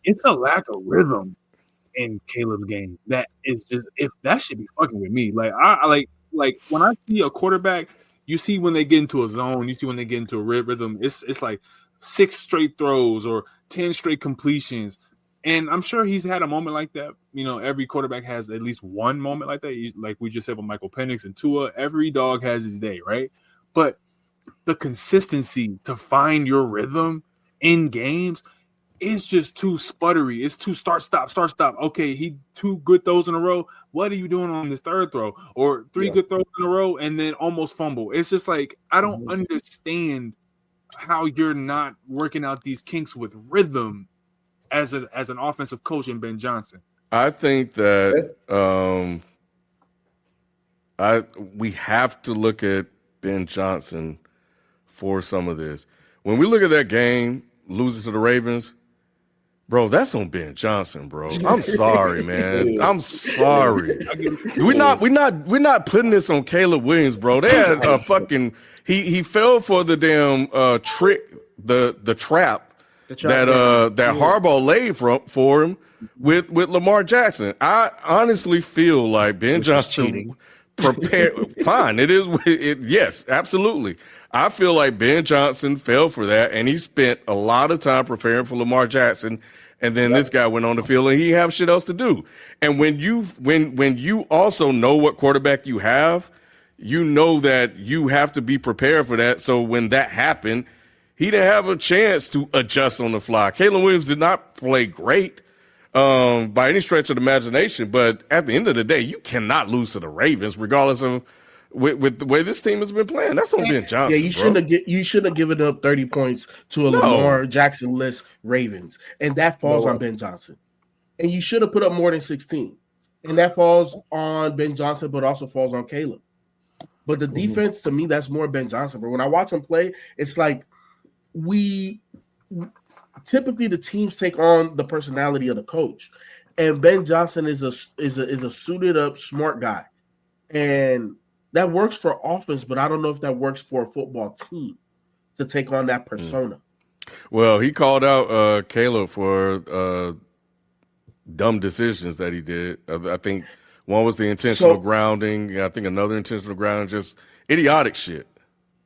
it's a lack of rhythm in Caleb's game that is just, if that should be fucking with me. Like I like when I see a quarterback. You see when they get into a zone, you see when they get into a rhythm, it's like 6 straight throws or 10 straight completions. And I'm sure he's had a moment like that. You know, every quarterback has at least one moment like that. Like we just said with Michael Penix and Tua, every dog has his day, right? But the consistency to find your rhythm in games is just too sputtery. It's too start, stop. Okay, he 2 good throws in a row. What are you doing on this third throw? Or 3 good throws in a row and then almost fumble. It's just like, I don't understand how you're not working out these kinks with rhythm as an offensive coach in Ben Johnson. I think that we have to look at Ben Johnson for some of this. When we look at that game, loses to the Ravens, bro, that's on Ben Johnson, bro. I'm sorry, man. I'm sorry. We're not putting this on Caleb Williams, bro. They had a fucking he fell for the damn trick, the trap that Harbaugh laid for him with Lamar Jackson. I honestly feel like Ben Johnson prepared. Fine, it is. Yes, absolutely. I feel like Ben Johnson fell for that, and he spent a lot of time preparing for Lamar Jackson. And then this guy went on the field, and he have shit else to do. And when you also know what quarterback you have, you know that you have to be prepared for that. So when that happened, he didn't have a chance to adjust on the fly. Caleb Williams did not play great by any stretch of the imagination, but at the end of the day, you cannot lose to the Ravens, regardless of with the way this team has been playing. That's on Ben Johnson. Yeah, you shouldn't have given up 30 points to a Lamar Jackson-less Ravens, and that falls on Ben Johnson. And you should have put up more than 16, and that falls on Ben Johnson, but also falls on Caleb. But the defense, to me, that's more Ben Johnson. But when I watch him play, it's like typically the teams take on the personality of the coach. And Ben Johnson is a suited up smart guy, and that works for offense. But I don't know if that works for a football team to take on that persona. Well, he called out Caleb for dumb decisions that he did. I think one was the intentional grounding. I think another intentional grounding, just idiotic shit.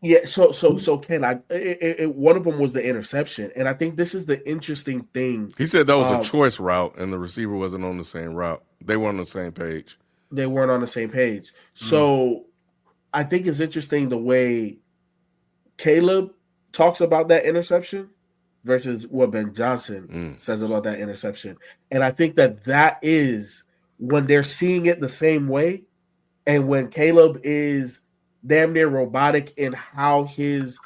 Yeah. So Ken, one of them was the interception, and I think this is the interesting thing. He said that was a choice route, and the receiver wasn't on the same route. They weren't on the same page. They weren't on the same page. So I think it's interesting the way Caleb talks about that interception versus what Ben Johnson says about that interception. And I think that is when they're seeing it the same way, and when Caleb is damn near robotic in how his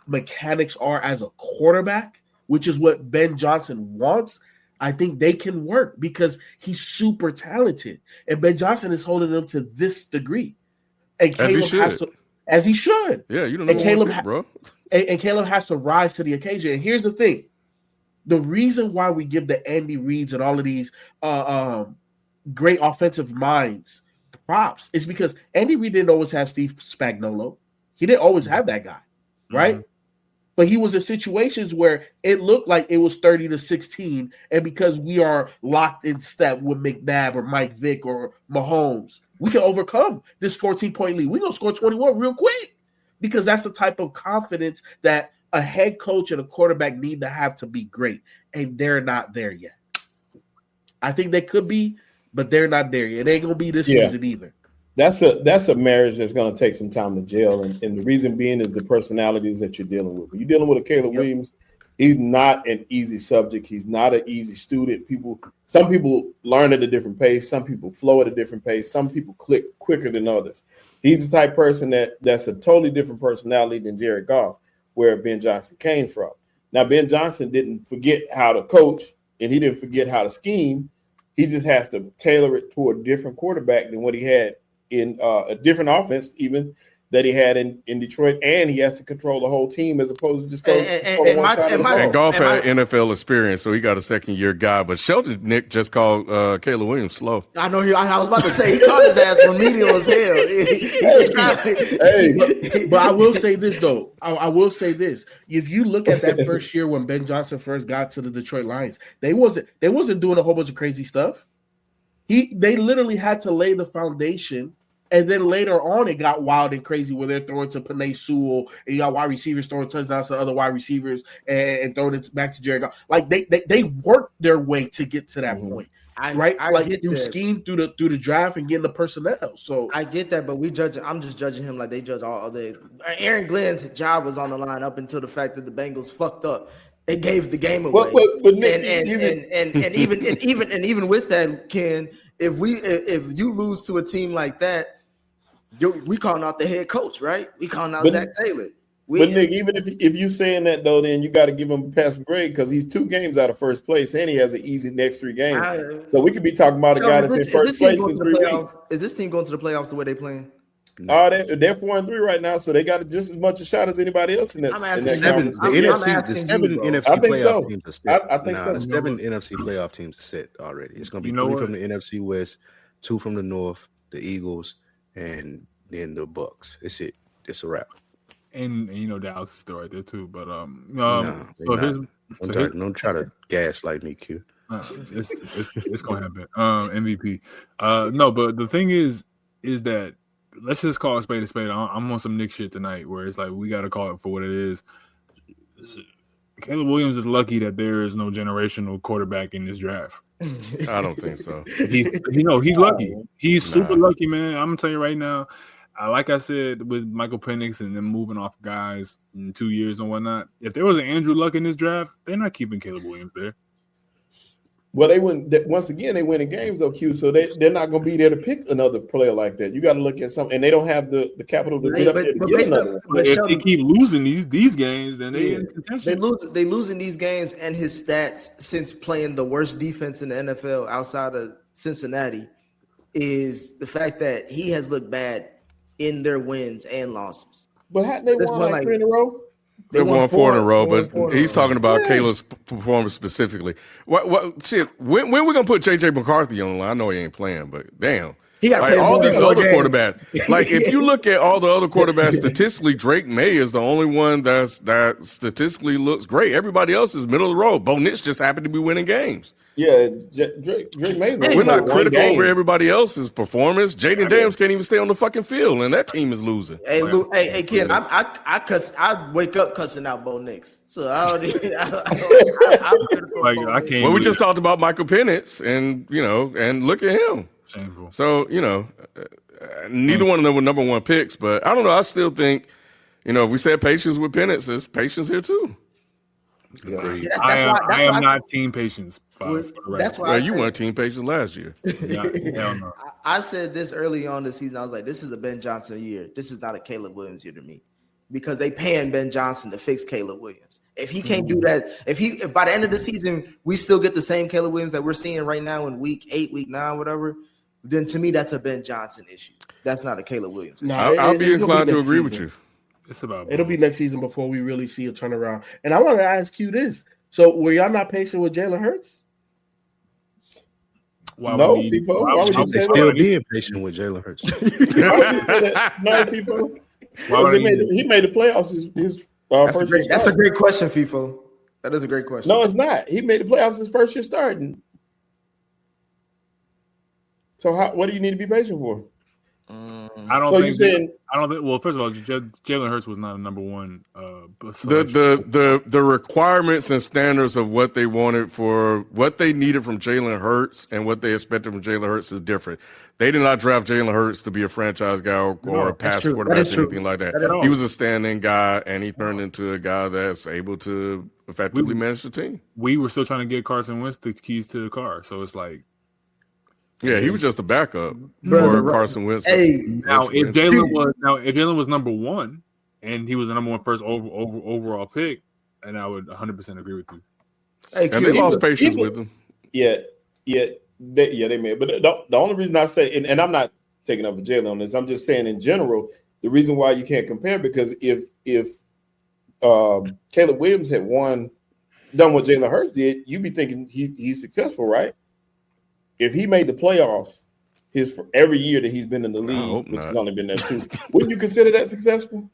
mechanics are as a quarterback, which is what Ben Johnson wants, I think they can work because he's super talented. And Ben Johnson is holding them to this degree. And Caleb has to, as he should. Yeah, you don't know Caleb, bro. And Caleb has to rise to the occasion. And here's the thing. The reason why we give the Andy Reids and all of these great offensive minds props is because Andy Reid didn't always have Steve Spagnuolo. He didn't always have that guy, right? But he was in situations where it looked like it was 30-16, and because we are locked in step with McNabb or Mike Vick or Mahomes, we can overcome this 14-point lead. We're going to score 21 real quick because that's the type of confidence that a head coach and a quarterback need to have to be great, and they're not there yet. I think they could be, but they're not there yet. It ain't going to be this season either. That's a marriage that's going to take some time to gel, and the reason being is the personalities that you're dealing with. When you're dealing with a Caleb Williams, he's not an easy subject. He's not an easy student. Some people learn at a different pace. Some people flow at a different pace. Some people click quicker than others. He's the type of person that's a totally different personality than Jared Goff, where Ben Johnson came from. Now, Ben Johnson didn't forget how to coach, and he didn't forget how to scheme. He just has to tailor it to a different quarterback than what he had in a different offense, even that he had in Detroit, and he has to control the whole team as opposed to just go one side of the ball. And Goff had NFL experience, so he got a second-year guy. But Shelton Nick just called Caleb Williams slow. I know. I was about to say he called his ass remedial as hell. He described it. But I will say this though. I will say this: if you look at that first year when Ben Johnson first got to the Detroit Lions, they wasn't doing a whole bunch of crazy stuff. They literally had to lay the foundation, and then later on it got wild and crazy where they're throwing to Penei Sewell and you got wide receivers throwing touchdowns to other wide receivers and throwing it back to Jared Goff. Like they worked their way to get to that point, right? I like get through that. scheme through the draft and getting the personnel. So I get that, but I'm just judging him like they judge all other. Aaron Glenn's job was on the line up until the fact that the Bengals fucked up. They gave the game away. But Nick, and even with that, Ken, if you lose to a team like that, we calling out the head coach, right? We calling out Zach Taylor. But Nick, even if you saying that though, then you got to give him a passing grade because he's 2 games out of first place and he has an easy next 3 games. So we could be talking about a guy that's in first place in 3 weeks. Is this team going to the playoffs the way they playing? No. They're 4-3 right now, so they got just as much a shot as anybody else in that. The 7 NFC playoff teams are set. I think so. The 7 NFC playoff teams are set already. It's going to be 3 from the NFC West, 2 from the North, the Eagles, and then the Bucks. It's it. It's a wrap. And Dallas is still right there too. But don't try to gaslight me, Q. It's gonna happen. MVP. No, but the thing is that let's just call a spade a spade. I'm on some Nick shit tonight where it's like we got to call it for what it is. Caleb Williams is lucky that there is no generational quarterback in this draft. I don't think so. He's lucky. He's super lucky, man. I'm gonna tell you right now. Like I said with Michael Penix and them moving off guys in 2 years and whatnot, if there was an Andrew Luck in this draft, they're not keeping Caleb Williams there. Well, they wouldn't. Once again, they win in games though, Q. So they're not going to be there to pick another player like that. You got to look at something, and they don't have the capital to get up there to get another. But if they keep losing these games, then they in contention. They losing these games, and his stats since playing the worst defense in the NFL outside of Cincinnati is the fact that he has looked bad in their wins and losses. But hadn't they won like 3 in a row? They won four in a row, but he's talking about Yeah. Caleb's performance specifically. What shit? When we gonna put JJ McCarthy on the line? I know he ain't playing, but damn. He got Like all these other games. quarterbacks. Like if you look at all the other quarterbacks statistically, Drake May is the only one that statistically looks great. Everybody else is middle of the road. Bo Nix just happened to be winning games. Yeah, Drake May. We're not critical over everybody else's performance. Jaden Daniels can't even stay on the fucking field, and that team is losing. Hey, hey, Ken, I wake up cussing out Bo Nix. So I'm critical. Like I can't. Well, we just talked about Michael Penix, and and look at him. Shameful. So neither one of them were number one picks, but I don't know. I still think, if we said patience with Penix, there's patience here too. Yeah, I am not team patience. That's why you weren't team patience last year. Hell no. I said this early on this season. I was like, this is a Ben Johnson year. This is not a Caleb Williams year to me, because they paying Ben Johnson to fix Caleb Williams. If he can't do that, if by the end of the season we still get the same Caleb Williams that we're seeing right now in week 8, week 9, whatever, then to me that's a Ben Johnson issue. That's not a Caleb Williams. No, I'll be inclined to agree with you. It'll be next season before we really see a turnaround. And I want to ask you this: so were y'all not patient with Jalen Hurts? No, FIFO. Why would you say still that? being patient with Jalen Hurts? Why would you say that? No, FIFO. He made the playoffs. His first year That's a great question, FIFO. That is a great question. No, it's not. He made the playoffs his first year starting. So what do you need to be patient for? I don't So think. you saying? I don't think. Well, first of all, Jalen Hurts was not a number one. The requirements and standards of what they wanted for what they needed from Jalen Hurts and what they expected from Jalen Hurts is different. They did not draft Jalen Hurts to be a franchise guy or a pass quarterback or anything like that. He was a stand-in guy, and he turned into a guy that's able to effectively manage the team. We were still trying to get Carson Wentz the keys to the car, so it's like. Yeah, he was just a backup for Carson Wentz. Hey, now if Jalen was number one and he was the number one first overall pick, and I would 100% agree with you. Hey, and they lost patience with him. Yeah, they may. But the only reason I say, and I'm not taking up for Jalen on this, I'm just saying in general, the reason why you can't compare, because if Caleb Williams had done what Jalen Hurts did, you'd be thinking he's successful, right? If he made the playoffs every year that he's been in the league, which has only been there 2, wouldn't you consider that successful?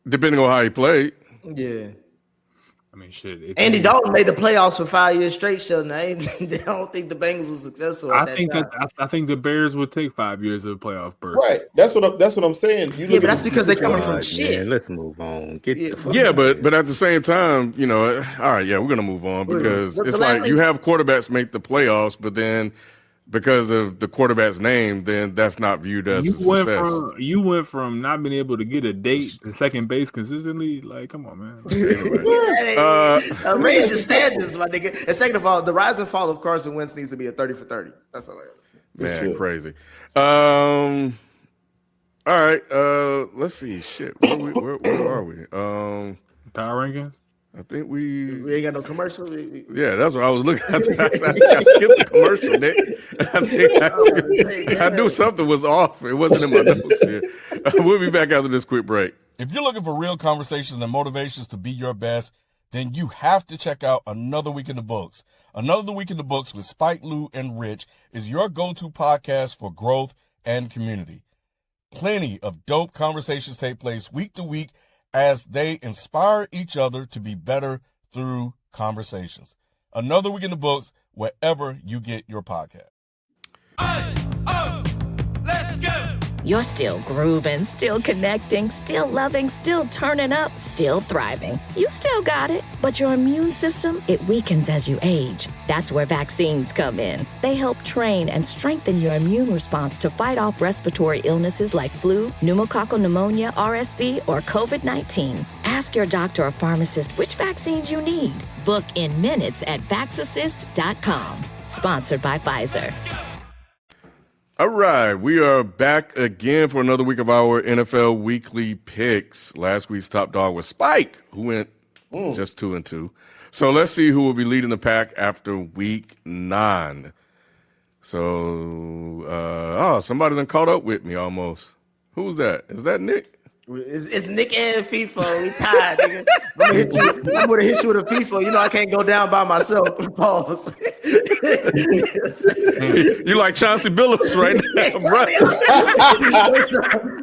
Depending on how he played. Yeah. I mean, shit. Andy Dalton made the playoffs for 5 years straight, Sheldon. I don't think the Bengals were successful. I think the Bears would take 5 years of playoff berth. Right. That's what I'm saying. But that's because they're coming from shit. Man, let's move on. But at the same time, all right, we're gonna move on because it's like you have quarterbacks make the playoffs, but then because of the quarterback's name, then that's not viewed as a success. You went from not being able to get a date to second base consistently. Like, come on, man. Raise your standards, my nigga. And second of all, the rise and fall of Carson Wentz needs to be a 30 for 30. That's all I got. Man, crazy. All right. Let's see. Shit. Where are we? Power rankings? I think we ain't got no commercial. Yeah, that's what I was looking at. I think I skipped the commercial, Nick. I knew something was off. It wasn't in my notes here. We'll be back after this quick break. If you're looking for real conversations and motivations to be your best, then you have to check out Another Week in the Books. Another Week in the Books with Spike, Lou, and Rich is your go-to podcast for growth and community. Plenty of dope conversations take place week to week as they inspire each other to be better through conversations. Another Week in the Books, wherever you get your podcast. Let's go! You're still grooving, still connecting, still loving, still turning up, still thriving. You still got it, but your immune system, it weakens as you age. That's where vaccines come in. They help train and strengthen your immune response to fight off respiratory illnesses like flu, pneumococcal pneumonia, RSV, or COVID-19. Ask your doctor or pharmacist which vaccines you need. Book in minutes at vaxassist.com. Sponsored by Pfizer. All right, we are back again for another week of our NFL Weekly Picks. Last week's top dog was Spike, who went just 2-2. So let's see who will be leading the pack after week 9. So, somebody done caught up with me almost. Who's that? Is that Nick? It's Nick and FIFO. We tied, nigga. I'm gonna hit you with a FIFO. You know I can't go down by myself. Pause. You like Chauncey Billups right now, bro.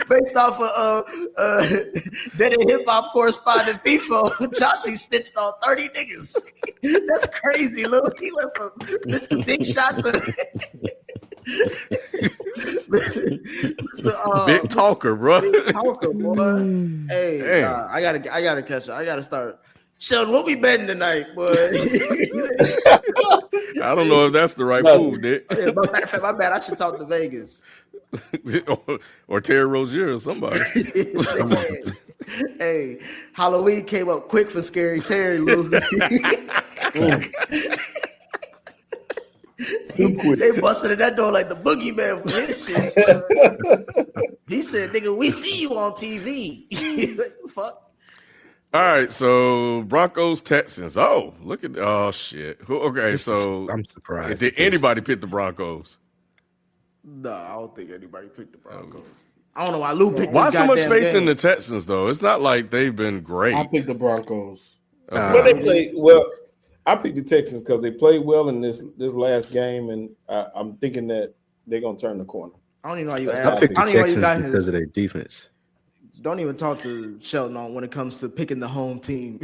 Based off of Dead and Hip Hop correspondent FIFO, Chauncey snitched on 30 niggas. That's crazy, Lou. He went from Mr. Big Shot to Big talker, bro. Big talker, boy. Hey, I gotta catch up. I gotta start. Sheldon, we'll be betting tonight, boy. I don't know if that's the right move, Nick. My bad. I should talk to Vegas or Terry Rozier or somebody. Hey, Halloween came up quick for Scary Terry, Lou. They busted in that door like the boogeyman for this shit. He said, "Nigga, we see you on TV." Fuck. All right, so Broncos Texans. Oh, look at shit. Okay, so I'm surprised. Did anybody pick the Broncos? No, I don't think anybody picked the Broncos. I don't know why Lou picked. Why so much faith game. in the Texans though? It's not like they've been great. I picked the Broncos. Well, they played well. I picked the Texans because they played well in this last game, and I'm thinking that they're gonna turn the corner. I don't even know how you I asked. picked the I don't even know Texans you got because of their defense. Don't even talk to Sheldon on when it comes to picking the home team.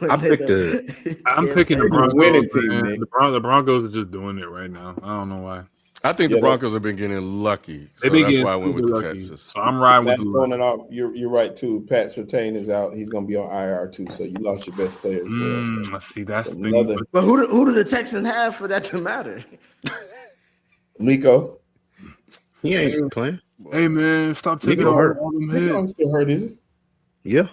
I'm picking the Broncos. Winning team, Nick. The Broncos are just doing it right now. I don't know why. I think the Broncos have been getting lucky, so that's why I went with the Texans. So I'm riding with going it off. You're right too. Pat Surtain is out. He's going to be on IR too. So you lost your best player. I see. That's the thing. But who do the Texans have for that to matter? Nico. He ain't playing. Hey man, stop taking all them hits. Nico still hurt, is it? Yeah.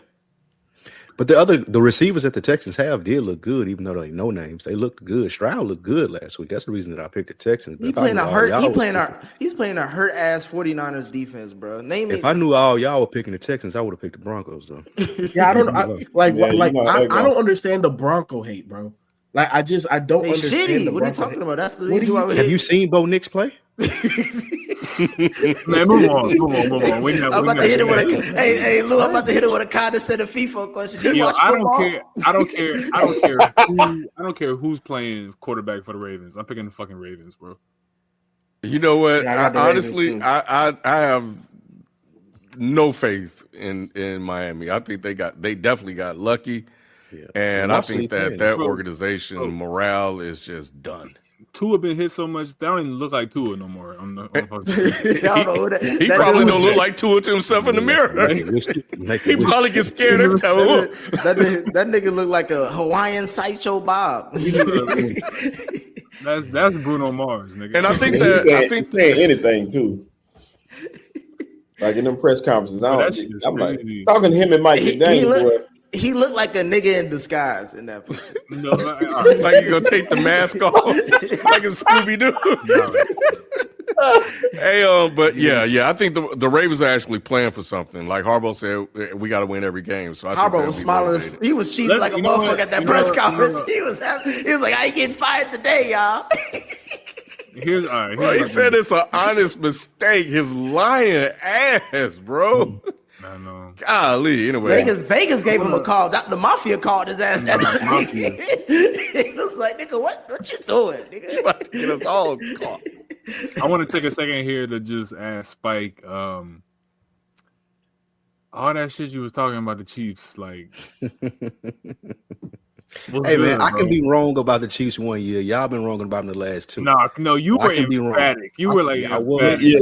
But the receivers that the Texans have did look good, even though they no names. They looked good. Stroud looked good last week. That's the reason that I picked the Texans. He's playing a hurt ass 49ers defense, bro. If I knew all y'all were picking the Texans, I would have picked the Broncos though. Yeah, I don't I don't understand the Bronco hate, bro. Like I don't understand. Shitty. What are you talking about? That's the reason why. Have you seen Bo Nix play? Man, move on. I'm about to hit it with hey, Lou. I'm about to hit it with a condescending FIFA question. I don't care who's playing quarterback for the Ravens. I'm picking the fucking Ravens, bro. You know what? Honestly, I have no faith in Miami. I think they definitely got lucky, and I think that organization morale is just done. Tua been hit so much, they don't even look like Tua no more. He probably don't look like Tua to himself in the mirror. He probably gets scared every time. That nigga look like a Hawaiian Sideshow Bob. That's Bruno Mars, nigga. And I think saying anything too. Like in them press conferences, I'm like talking to him and Mike McDaniel. He looked like a nigga in disguise in that position. Like you gonna take the mask off like a Scooby Doo. Hey, but I think the Ravens are actually playing for something. Like Harbaugh said, we got to win every game. So Harbaugh was smiling. He was cheating like a motherfucker at that press conference. He was like, I ain't getting fired today, y'all. He said it's an honest mistake. His lying ass, bro. I know. Golly, anyway. Vegas gave him a call. The Mafia called his ass. He was like, nigga, what you doing? Nigga? You about to get us all caught. I want to take a second here to just ask Spike, all that shit you was talking about the Chiefs, like. Hey man, I can be wrong about the Chiefs 1 year. Y'all been wrong about them the last two. No, you were emphatic. You were like, I was. Yeah,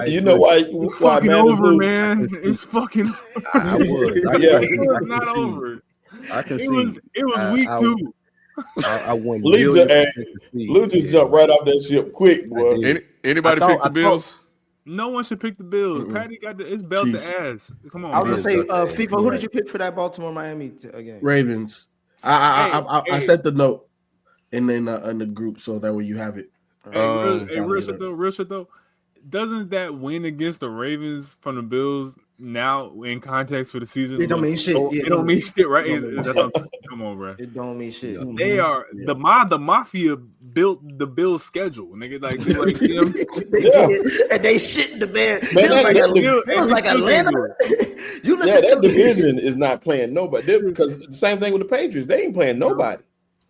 you know why? It's fucking over, man. It's fucking. I was. It's not over. I can see. It was week 2. I won. Lou just jumped right off that ship quick, boy. Anybody pick the Bills? No one should pick the Bills. Patty got it's belt to ass. Come on. I was gonna say, FIFA. Who did you pick for that Baltimore Miami game? Ravens. I sent the note in the group so that way you have it. Real shit though. Doesn't that win against the Ravens from the Bills now in context for the season, It don't mean shit. It don't mean shit, right? That's what come on, bro. It don't mean shit. They are the mafia built the Bills' schedule, nigga. Like, they did, and they shit in the bed. It was like Atlanta. You listen that to division is not playing nobody because the same thing with the Patriots. They ain't playing nobody.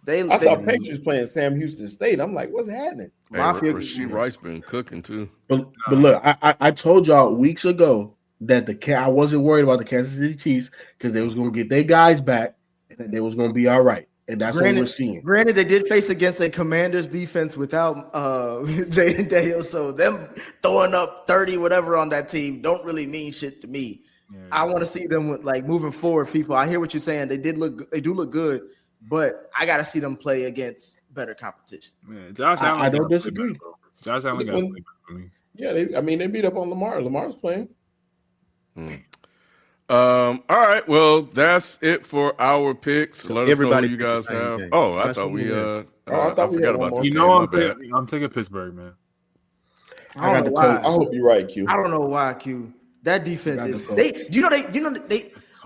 I saw Patriots playing Sam Houston State. I'm like, what's happening? Hey, Rasheed Rice been cooking too. But look, I told y'all weeks ago that I wasn't worried about the Kansas City Chiefs because they was going to get their guys back and that they was going to be all right. And that's what we're seeing. Granted, they did face against a Commanders defense without Jaden Daniels, so them throwing up 30 whatever on that team don't really mean shit to me. Yeah. I want to see them like moving forward. FIFA, I hear what you're saying. They do look good, but I got to see them play against better competition. Man, Josh Allen, I don't disagree. Josh Allen got to play better for me. Yeah, they beat up on Lamar. Lamar's playing. All right, well, that's it for our picks. So let us know who you guys have. Game. Oh, I thought we I forgot about this. You know, I'm taking Pittsburgh, man. I don't know why. I hope you're right, Q. I don't know why, Q. That defense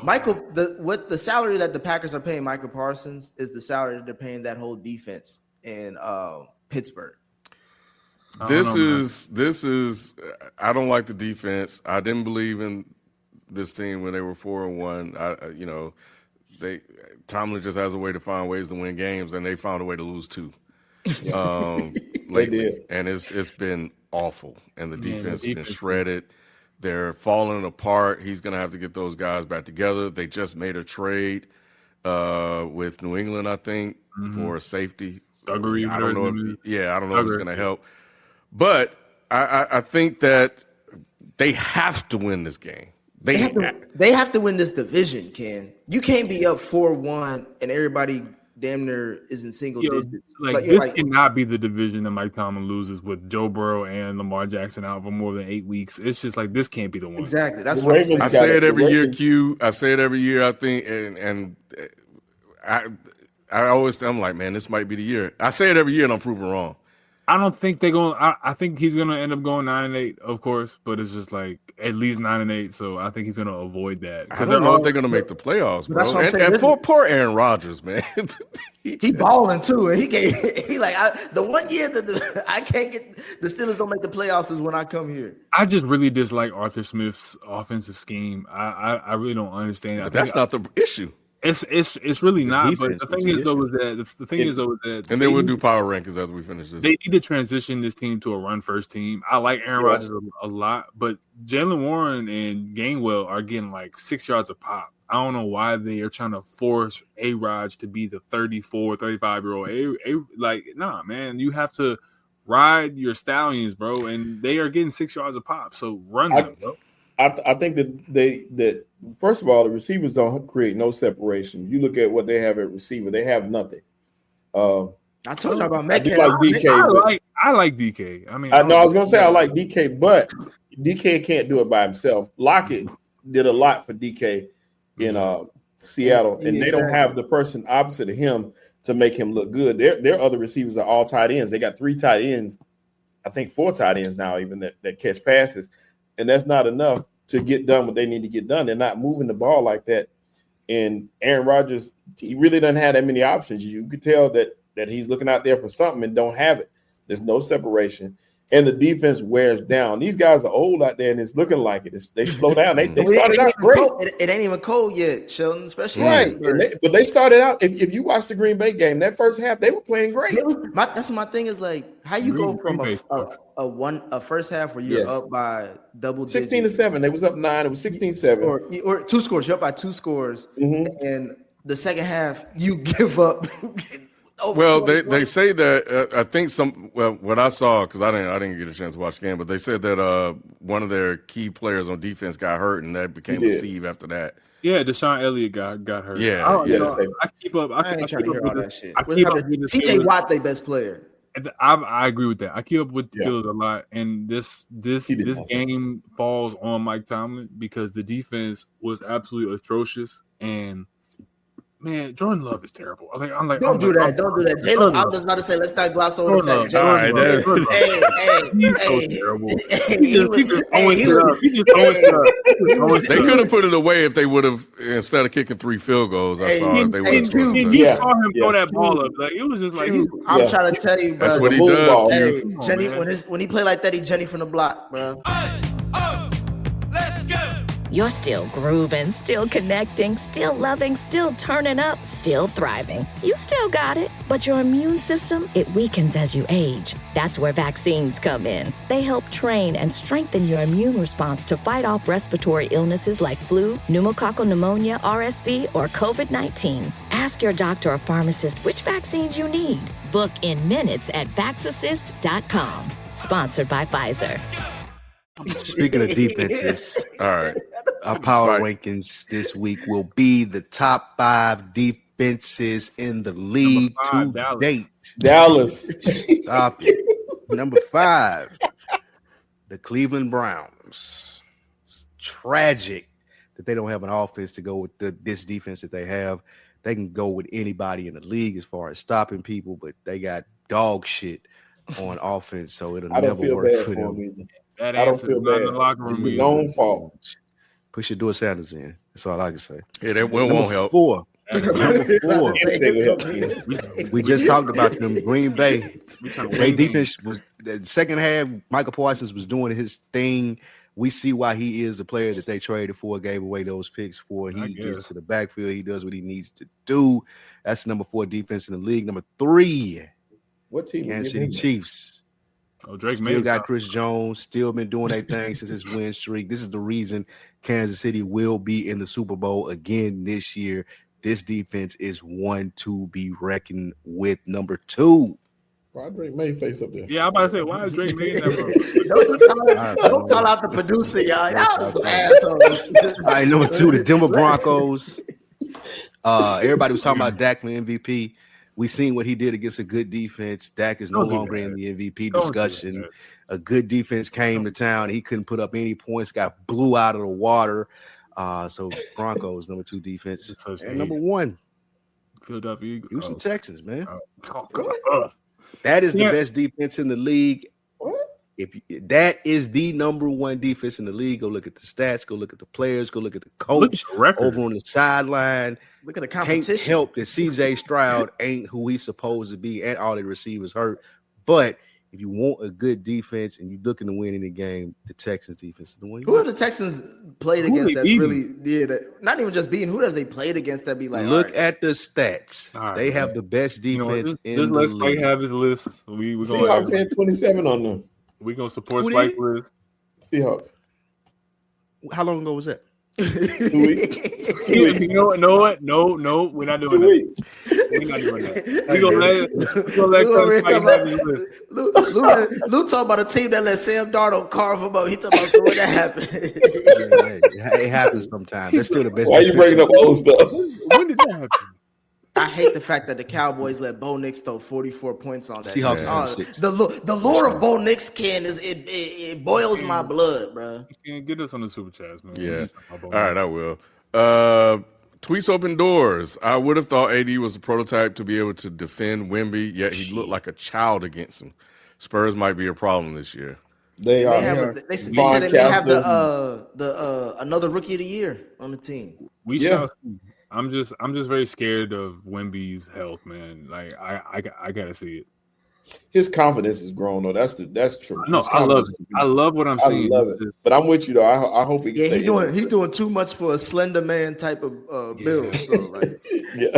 what the salary that the Packers are paying Michael Parsons is the salary that they're paying that whole defense in Pittsburgh. This is I don't like the defense. I didn't believe in this team when they were 4-1. Tomlin just has a way to find ways to win games, and they found a way to lose 2 lately, and it's been awful. And the defense has been shredded. They're falling apart. He's going to have to get those guys back together. They just made a trade with New England, I think, for a safety. I don't know. I don't know if it's going to help, but I think that they have to win this game. They have to win this division, Ken. You can't be up 4-1 and everybody damn near is in single digits. This cannot be the division that Mike Tomlin loses with Joe Burrow and Lamar Jackson out for more than 8 weeks. It's just like this can't be the one. Exactly. That's what I say it every year, Q. I say it every year, I think, and I always I'm like, man, this might be the year. I say it every year and I'm proven wrong. I don't think they're going. I think he's going to end up going 9-8, of course, but it's just like at least 9-8. So I think he's going to avoid that. I don't know if they're going to make the playoffs, bro. And for poor Aaron Rodgers, man, he balling too, and the 1 year that I can't get the Steelers don't make the playoffs is when I come here. I just really dislike Arthur Smith's offensive scheme. I really don't understand. But that's not the issue. It's really not. But the thing is that and then we'll do power rankings after we finish this. They need to transition this team to a run first team. I like Aaron Rodgers a lot, but Jalen Warren and Gainwell are getting like 6 yards a pop. I don't know why they are trying to force A-Rod to be the 34, 35-year-old. Nah, man, you have to ride your stallions, bro, and they are getting 6 yards a pop. So run them, bro. I think that first of all, the receivers don't create no separation. You look at what they have at receiver; they have nothing. I told you about Metcalf. I like DK. I mean, I was going to say I like DK, but DK can't do it by himself. Lockett did a lot for DK in Seattle, and they don't have the person opposite of him to make him look good. Their other receivers are all tight ends. They got 3 tight ends, I think 4 tight ends now, even that catch passes. And that's not enough to get done what they need to get done. They're not moving the ball like that. And Aaron Rodgers, he really doesn't have that many options. You could tell that he's looking out there for something and don't have it. There's no separation. And the defense wears down. These guys are old out there, and it's looking like it. They slow down. They started out great. It ain't even cold yet, Sheldon, especially. Right. But they started out, if you watch the Green Bay game, that first half, they were playing great. That's my thing is like, how you go from a first half where you're up by double digits. 16-7. They was up 9. It was 16-7. Or 2 scores. You're up by 2 scores. And the second half, you give up. Well, they say that I think what I saw, because I didn't get a chance to watch the game, but they said that one of their key players on defense got hurt, and that became a sieve after that. Yeah, Deshaun Elliott got hurt. Yeah, I keep up. I ain't trying to hear all that shit. TJ Watt, their best player. I agree with that. I keep up with the Steelers a lot, and this game falls on Mike Tomlin because the defense was absolutely atrocious, and Man, Jordan Love is terrible. Don't do that. J-Lo, I was about to say, let's not gloss over the fact. He's so terrible. He just throwing shit up. They could have put it away if they would have, instead of kicking 3 field goals. I saw if they would have. You saw him throw that ball up. Like, it was just like, I'm trying to tell you, bro. That's what he does. Hey, Jenny, when he play like that, he Jenny from the block, bro. You're still grooving, still connecting, still loving, still turning up, still thriving. You still got it, but your immune system, it weakens as you age. That's where vaccines come in. They help train and strengthen your immune response to fight off respiratory illnesses like flu, pneumococcal pneumonia, RSV, or COVID-19. Ask your doctor or pharmacist which vaccines you need. Book in minutes at vaxassist.com. Sponsored by Pfizer. Speaking of defenses, all right, our power rankings this week will be the top 5 defenses in the league to date. Dallas. Stop it. Number 5, the Cleveland Browns. It's tragic that they don't have an offense to go with this defense that they have. They can go with anybody in the league as far as stopping people, but they got dog shit on offense, so it'll never work for them. I don't feel bad. It's his own fault. Push your door Sanders in. That's all I can say. Yeah, that won't help. Number 4. We just talked about them. Green Bay. Their defense was the second half. Michael Parsons was doing his thing. We see why he is the player that they traded for, gave away those picks for. He gets to the backfield. He does what he needs to do. That's number 4 defense in the league. Number 3. What team? Kansas City Chiefs. Drake still got Chris Jones, still been doing their thing since his win streak. This is the reason Kansas City will be in the Super Bowl again this year. This defense is one to be reckoned with. Number 2. Why Drake May face up there? Yeah, I'm about to say, why is Drake May never? Don't call out the producer, y'all. Y'all was some assholes. All right, number 2, the Denver Broncos. Everybody was talking about Dak for MVP. We seen what he did against a good defense. Dak is no longer in the MVP discussion. A good defense came to town. He couldn't put up any points, got blew out of the water. So Broncos, number 2 defense. And number 1, Philadelphia Eagles. Houston Texans, man. That is the best defense in the league. What? That is the number 1 defense in the league. Go look at the stats. Go look at the players. Go look at the coach over on the sideline. Look at the competition. Can't help that C.J. Stroud ain't who he's supposed to be, and all the receivers hurt. But if you want a good defense and you're looking to win in the game, the Texans defense is the one. Who have the Texans played against that's really not even just beating? Who have they played against that be like? Look at the stats. Right, they have the best defense in the league. Just let Spike have his list. We Seahawks had 27 on them. We're going to support Spike's list. Seahawks. How long ago was that? 2 weeks. You know what? No, we're not doing that. We're not doing that. We're gonna let Spike have his list. Lou talking about a team that let Sam Darnold carve him up. He talking about when that happened. It happens sometimes. That's still the best. Why are you bringing up old stuff? When did that happen? I hate the fact that the Cowboys let Bo Nix throw 44 points on that. Seahawks the lore of Bo Nix it boils my blood, bro. You can't get us on the super chats, man. Yeah. All right, I will. Tweets open doors. I would have thought AD was a prototype to be able to defend Wemby, yet he looked like a child against him. Spurs might be a problem this year. They said they may have the another rookie of the year on the team. We shall see. I'm just very scared of Wemby's health, man. Like I gotta see it. His confidence is grown though. That's true. No, I love it. I love what I'm seeing. I love it. But I'm with you though. I hope he can he's doing too much for a slender man type of build. So,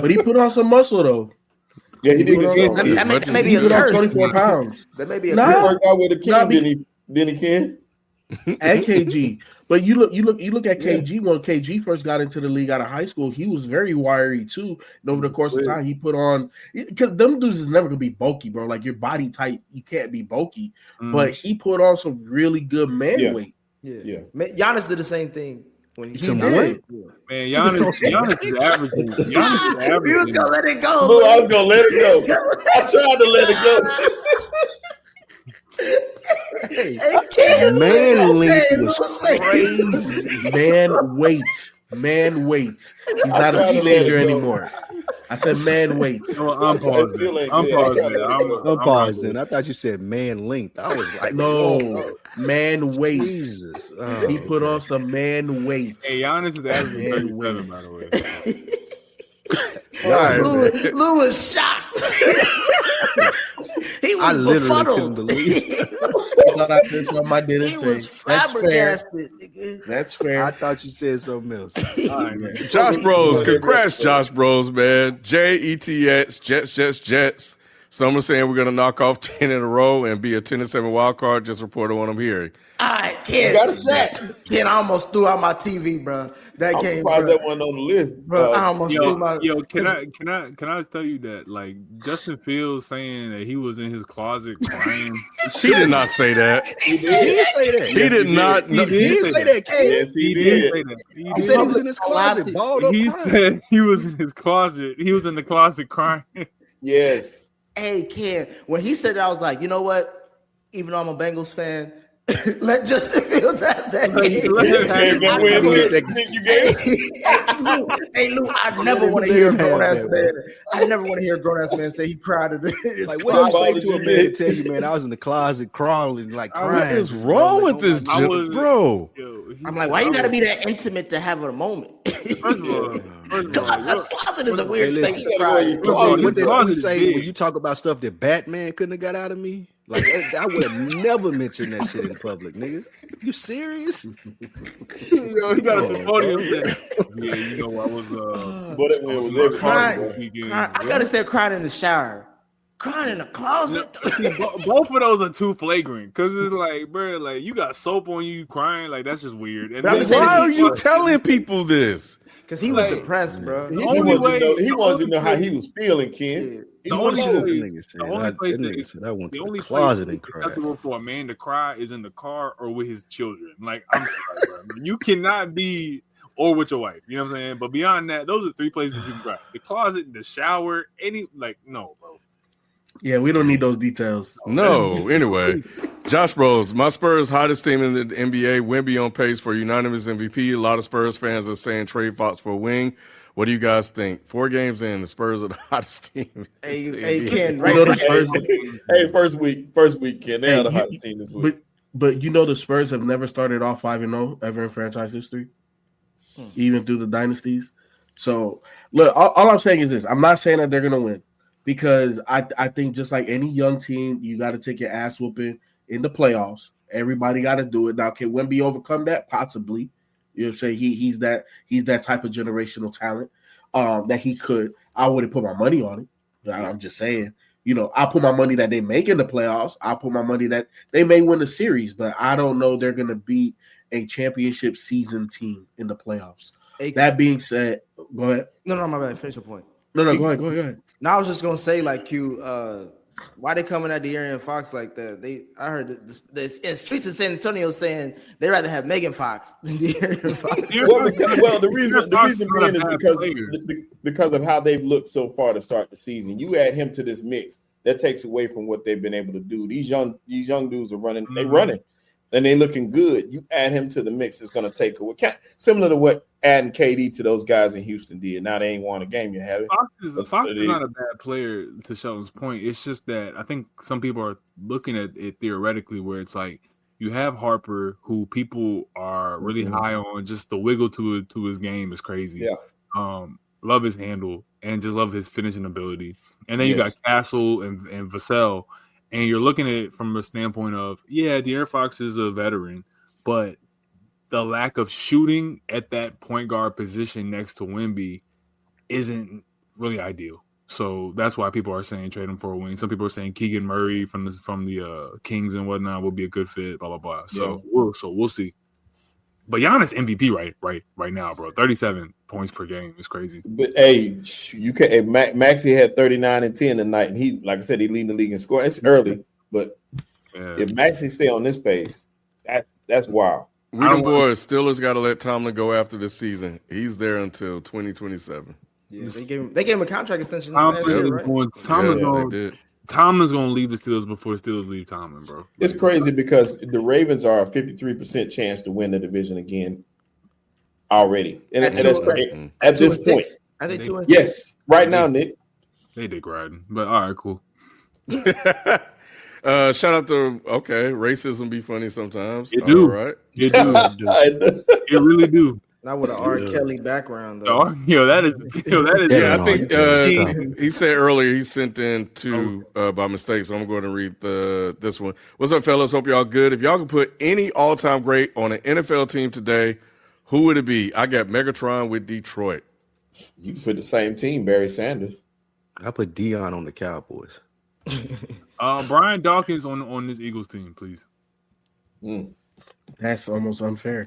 But he put on some muscle though. Yeah, he did. That may be his curse. 24 pounds. That may be a curse. He worked out with a King, then he can. And KG. But you look at KG when KG first got into the league out of high school, he was very wiry too. And over the course of time, he put on because them dudes is never gonna be bulky, bro. Like your body type, you can't be bulky. But he put on some really good man weight. Yeah. Giannis did the same thing when he did. Man, Giannis is averaging. Giannis is averaging. You was gonna let it go. Bro, I was gonna let it go. I tried to let it go. Hey, Man length Hey, was Lou's face. crazy. Man, wait. He's not a teenager anymore. I said man, wait. No, I'm pausing. still ain't I'm good. pausing. I'm pausing. I thought you said man length. I was like, No, man, wait. Jesus. He put on some man weight. Hey, Giannis is averaging Man, 37, by the way. all right, man. Lou was shocked. He I was literally couldn't befuddled. believe it. I thought I said something I didn't He say. was That's fair. flabbergasted, nigga. That's fair. I thought you said something else. All right, man. Josh Bros, congrats, Josh Bros, man. JETX, Jets. Some are saying we're going to knock off 10 in a row and be a 10-7 wild card. Just reported what I'm hearing. All right, Ken. got a sack. Ken, I almost threw out my TV, bro. That I'm game, surprised bro. that wasn't on the list. Bro, I almost threw my. Yo, can I just tell you that like Justin Fields saying that he was in his closet crying? He did not say that. He did say that. He did not. He did say that, Kane. Yes, he He did. did say that. He said he was in his closet, balled up. He crying. said he was in his closet. He was in the closet crying. Yes. Hey, Ken, when he said that, I was like, you know what? Even though I'm a Bengals fan, let Justin Fields have that game. Hey, Lou, I never want to hear a grown ass man. I never want to hear a grown ass man say he cried at his Like, what do you closet. say to a man to tell you, man, I was in the closet crawling, like crying? What is wrong with this, bro? I'm like, why you gotta be that intimate to have a moment? Closet is a weird space to cry. What they closet always say is when you talk about stuff that Batman couldn't have got out of me? Like, I would have never mentioned that shit in public, nigga. You serious? Yo, he got up to the podium and said, yeah, you know, I was crying. I gotta say crying in the shower. Crying in the closet. See, both of those are too flagrant because it's like, bro, like you got soap on you crying, like that's just weird. And then, Why are you telling people this? Because he was depressed, bro. He wanted to know how he was feeling, Ken. The only place I went to the closet and cried. acceptable for a man to cry is in the car or with his children. Like, I'm sorry, bro. You cannot be or with your wife. You know what I'm saying? But beyond that, those are three places you can cry: the closet, the shower, no, bro. Yeah, we don't need those details. No, anyway. Josh Bros, my Spurs hottest team in the NBA, Wemby on pace for unanimous MVP. A lot of Spurs fans are saying trade Fox for a wing. What do you guys think? 4 games in, the Spurs are the hottest team. Hey, Ken, right? You know the Spurs. First week, Ken. They are the hottest team this week. But you know the Spurs have never started off 5-0 ever in franchise history, even through the dynasties. So look, all I'm saying is this: I'm not saying that they're gonna win. Because I think just like any young team, you got to take your ass whooping in the playoffs. Everybody got to do it. Now, can Wemby overcome that? Possibly. You know what I'm saying? He's that type of generational talent that he could. I wouldn't put my money on it. I'm just saying. You know, I'll put my money that they make in the playoffs. I'll put my money that they may win the series, but I don't know they're going to beat a championship season team in the playoffs. That being said, go ahead. No, my bad. Finish your point. No, go ahead. Now I was just gonna say, like, Q, why they coming at De'Aaron Fox like that? I heard the streets of San Antonio saying they rather have Megan Fox than De'Aaron Fox. The reason being is because of how they've looked so far to start the season. You add him to this mix, that takes away from what they've been able to do. These young dudes are running. They running. And they looking good. You add him to the mix, it's going to take away. Similar to what adding KD to those guys in Houston did. Now they ain't won a game you have it. Fox is not a bad player, to Sheldon's point. It's just that I think some people are looking at it theoretically where it's like you have Harper, who people are really high on. Just the wiggle to his game is crazy. Yeah. Love his handle and just love his finishing ability. And then you got Castle and Vassell. And you're looking at it from a standpoint of, De'Aaron Fox is a veteran, but the lack of shooting at that point guard position next to Wemby isn't really ideal. So that's why people are saying trade him for a wing. Some people are saying Keegan Murray from the Kings and whatnot will be a good fit, blah, blah, blah. So we'll see. But Giannis MVP right now, bro. 37 points per game is crazy. But hey, you can. Maxey had 39 and 10 tonight, and he, like I said, he leading the league in scoring. It's early, but if Maxey stay on this pace, that's wild. We them boys, Steelers got to let Tomlin go after this season. He's there until 2027. Yeah, they gave him a contract extension. Tomlin's Tomlin's gonna leave the Steelers before the Steelers leave Tomlin, bro. It's crazy because the Ravens are a 53% chance to win the division again already. And at this point. I think 2-6. Yes, right now, Nick. They dick riding. But all right, cool. Shout out to racism be funny sometimes. You do, all right? You do. You really do. Not with an R. Kelly background, though. That is. Yeah, I think he said earlier he sent in two by mistake, so I'm going to read this one. What's up, fellas? Hope y'all good. If y'all could put any all-time great on an NFL team today, who would it be? I got Megatron with Detroit. You can put the same team, Barry Sanders. I put Dion on the Cowboys. Brian Dawkins on this Eagles team, please. That's almost unfair.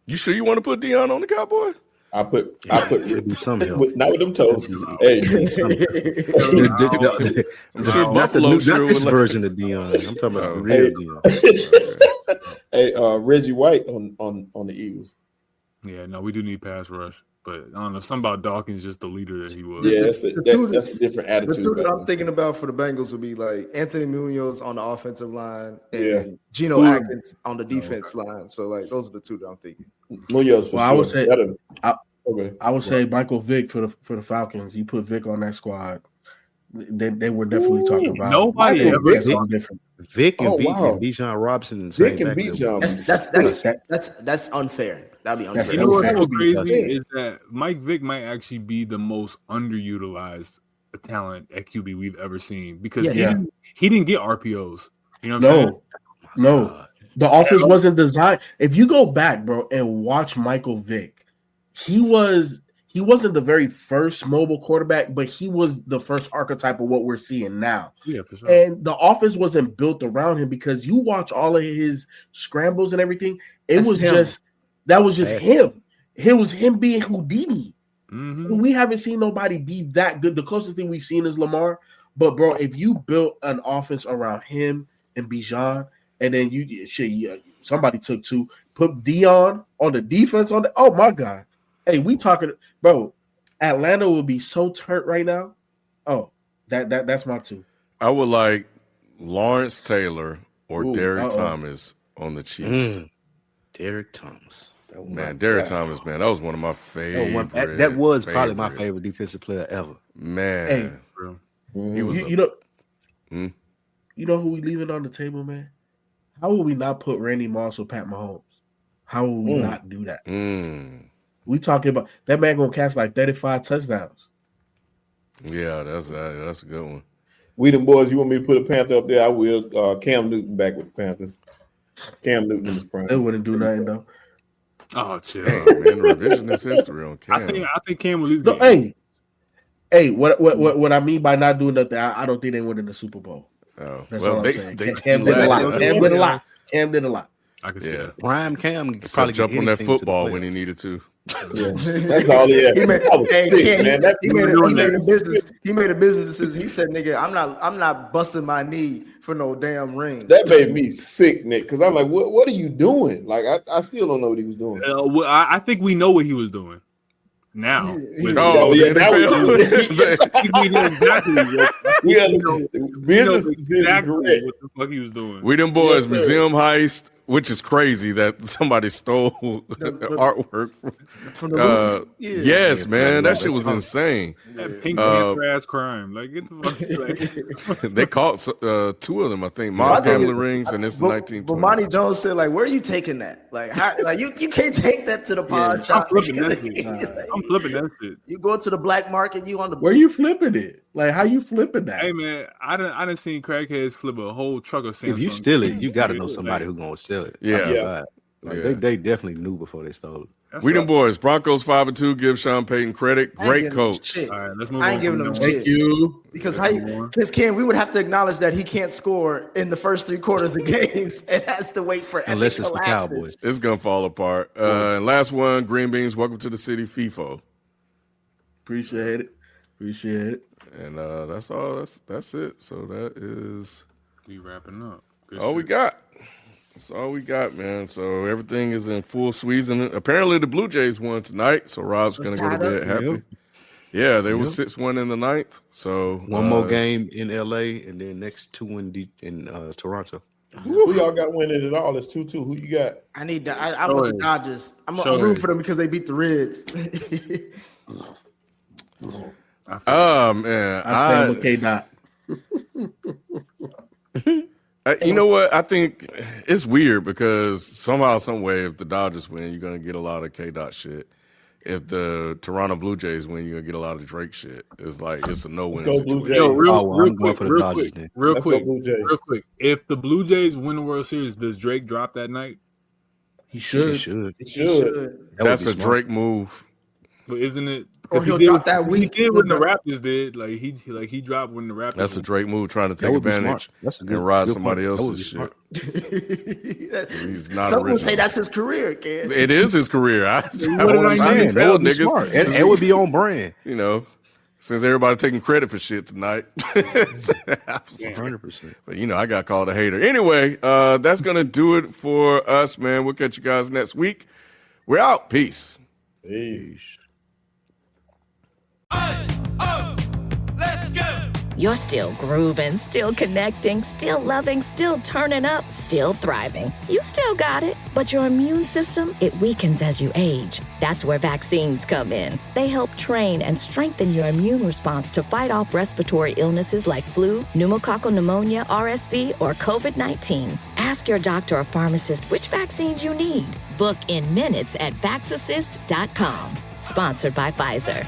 You sure you want to put Dion on the Cowboys? I put some help. Not with them toes. Hey, I'm sure Buffalo not this version of Dion. I'm talking about the real Dion. Hey, Reggie White on the Eagles. Yeah, no, we do need pass rush, but I don't know. Something about Dawkins, just the leader that he was. Yeah, that's a different attitude. The two that I'm thinking about for the Bengals would be like Anthony Munoz on the offensive line and Geno Atkins on the defense line. So like those are the two that I'm thinking. Munoz for I would say I would say Michael Vick for the Falcons. You put Vick on that squad. They were definitely talking about nobody ever something different. Vick and Bijan Robinson. Vick and Bijan. That's unfair. That'd be unfair. You know what's so crazy is that Mike Vick might actually be the most underutilized talent at QB we've ever seen because he didn't get RPOs. You know what I'm saying? No. The offense wasn't designed. If you go back, bro, and watch Michael Vick, he wasn't the very first mobile quarterback, but he was the first archetype of what we're seeing now. Yeah, for sure. And the offense wasn't built around him because you watch all of his scrambles and everything. That was just him. It was him being Houdini. Mm-hmm. We haven't seen nobody be that good. The closest thing we've seen is Lamar. But bro, if you built an offense around him and Bijan, and then somebody took two, put Dion on the defense oh my God. Hey, we talking, bro. Atlanta will be so turned right now. Oh, that's my two. I would like Lawrence Taylor or Derek Thomas on the Chiefs. Derek Thomas. Man, Derek Thomas, man, that was one of my favorite. That was probably my favorite defensive player ever. Man, he was. You know who we leaving on the table, man? How will we not put Randy Moss or Pat Mahomes? How will we not do that? We talking about that man gonna catch like 35 touchdowns. Yeah, that's a good one. We them boys, you want me to put a Panther up there? I will. Cam Newton back with the Panthers. Cam Newton in his prime. They wouldn't do nothing though. Oh, chill, man. Revisionist history on Cam. I think Cam will lose. Hey, what I mean by not doing nothing, I don't think they win in the Super Bowl. Oh, that's all I'm saying. Cam did a lot. Cam did a lot. I can see that. Prime Cam probably jump on that football when he needed to. Yeah. That's all he had. He made a business decision. He said, "Nigga, I'm not busting my knee for no damn ring." That made me sick, Nick, because I'm like, what are you doing? Like, I still don't know what he was doing. I think we know what he was doing. Now, we know exactly what the fuck he was doing. We them boys, museum heist, which is crazy that somebody stole the artwork from the yes, man, that shit was insane. That pink ass crime, like get the fuck. They caught two of them, I think, mob gambling rings, and it's the 1920s. But Monty Jones said, like, where are you taking that? Like, you can't take that to the pawn shop. I'm flipping that shit. You go to the black market, you on the. Where you flipping it? Like, how you flipping that? Hey man, I done seen crackheads flip a whole truck of Samsung. If you steal it, you got to know somebody who's gonna sell it. They definitely knew before they stole it. We them boys. Broncos 5-2. Give Sean Payton credit. Great coach. All right, let's move I on. ain't giving him Thank shit. you. Because Ken, we would have to acknowledge that he can't score in the first 3 quarters of games and has to wait for unless it's the Cowboys. It's gonna fall apart. And last one, Green Beans. Welcome to the city, FIFO. Appreciate it. And that's all. That's it. So that is we wrapping up. We got. That's all we got, man. So everything is in full swing. Apparently the Blue Jays won tonight, so Rob's gonna go to bed happy. Yeah, they were 6-1 in the 9th. So one more game in LA, and then next 2 in Toronto. Who y'all got winning it all? It's 2-2. Who you got? I need that. I want the Dodgers. I'm rooting for them because they beat the Reds. Oh man, I stand with K-Dot. You know what? I think it's weird because somehow, some way, if the Dodgers win, you're gonna get a lot of K-Dot shit. If the Toronto Blue Jays win, you're gonna get a lot of Drake shit. It's like it's a no-win situation. Yo, real quick. If the Blue Jays win the World Series, does Drake drop that night? He should. He should. That's a Drake move. But isn't it? Or he'll drop that week. He did when the Raptors did. Like he dropped when the Raptors. That's a Drake move, trying to take advantage and ride somebody else's shit. He's not Some would original. say that's his career, kid. It is his career. What did I say? That would be smart. It would be on brand. You know, since everybody taking credit for shit tonight. 100%. But you know, I got called a hater. Anyway, that's gonna do it for us, man. We'll catch you guys next week. We're out. Peace. Peace. You're still grooving, still connecting, still loving, still turning up, still thriving. You still got it, but your immune system, it weakens as you age. That's where vaccines come in. They help train and strengthen your immune response to fight off respiratory illnesses like flu, pneumococcal pneumonia, RSV, or COVID-19. Ask your doctor or pharmacist which vaccines you need. Book in minutes at vaxassist.com. Sponsored by Pfizer.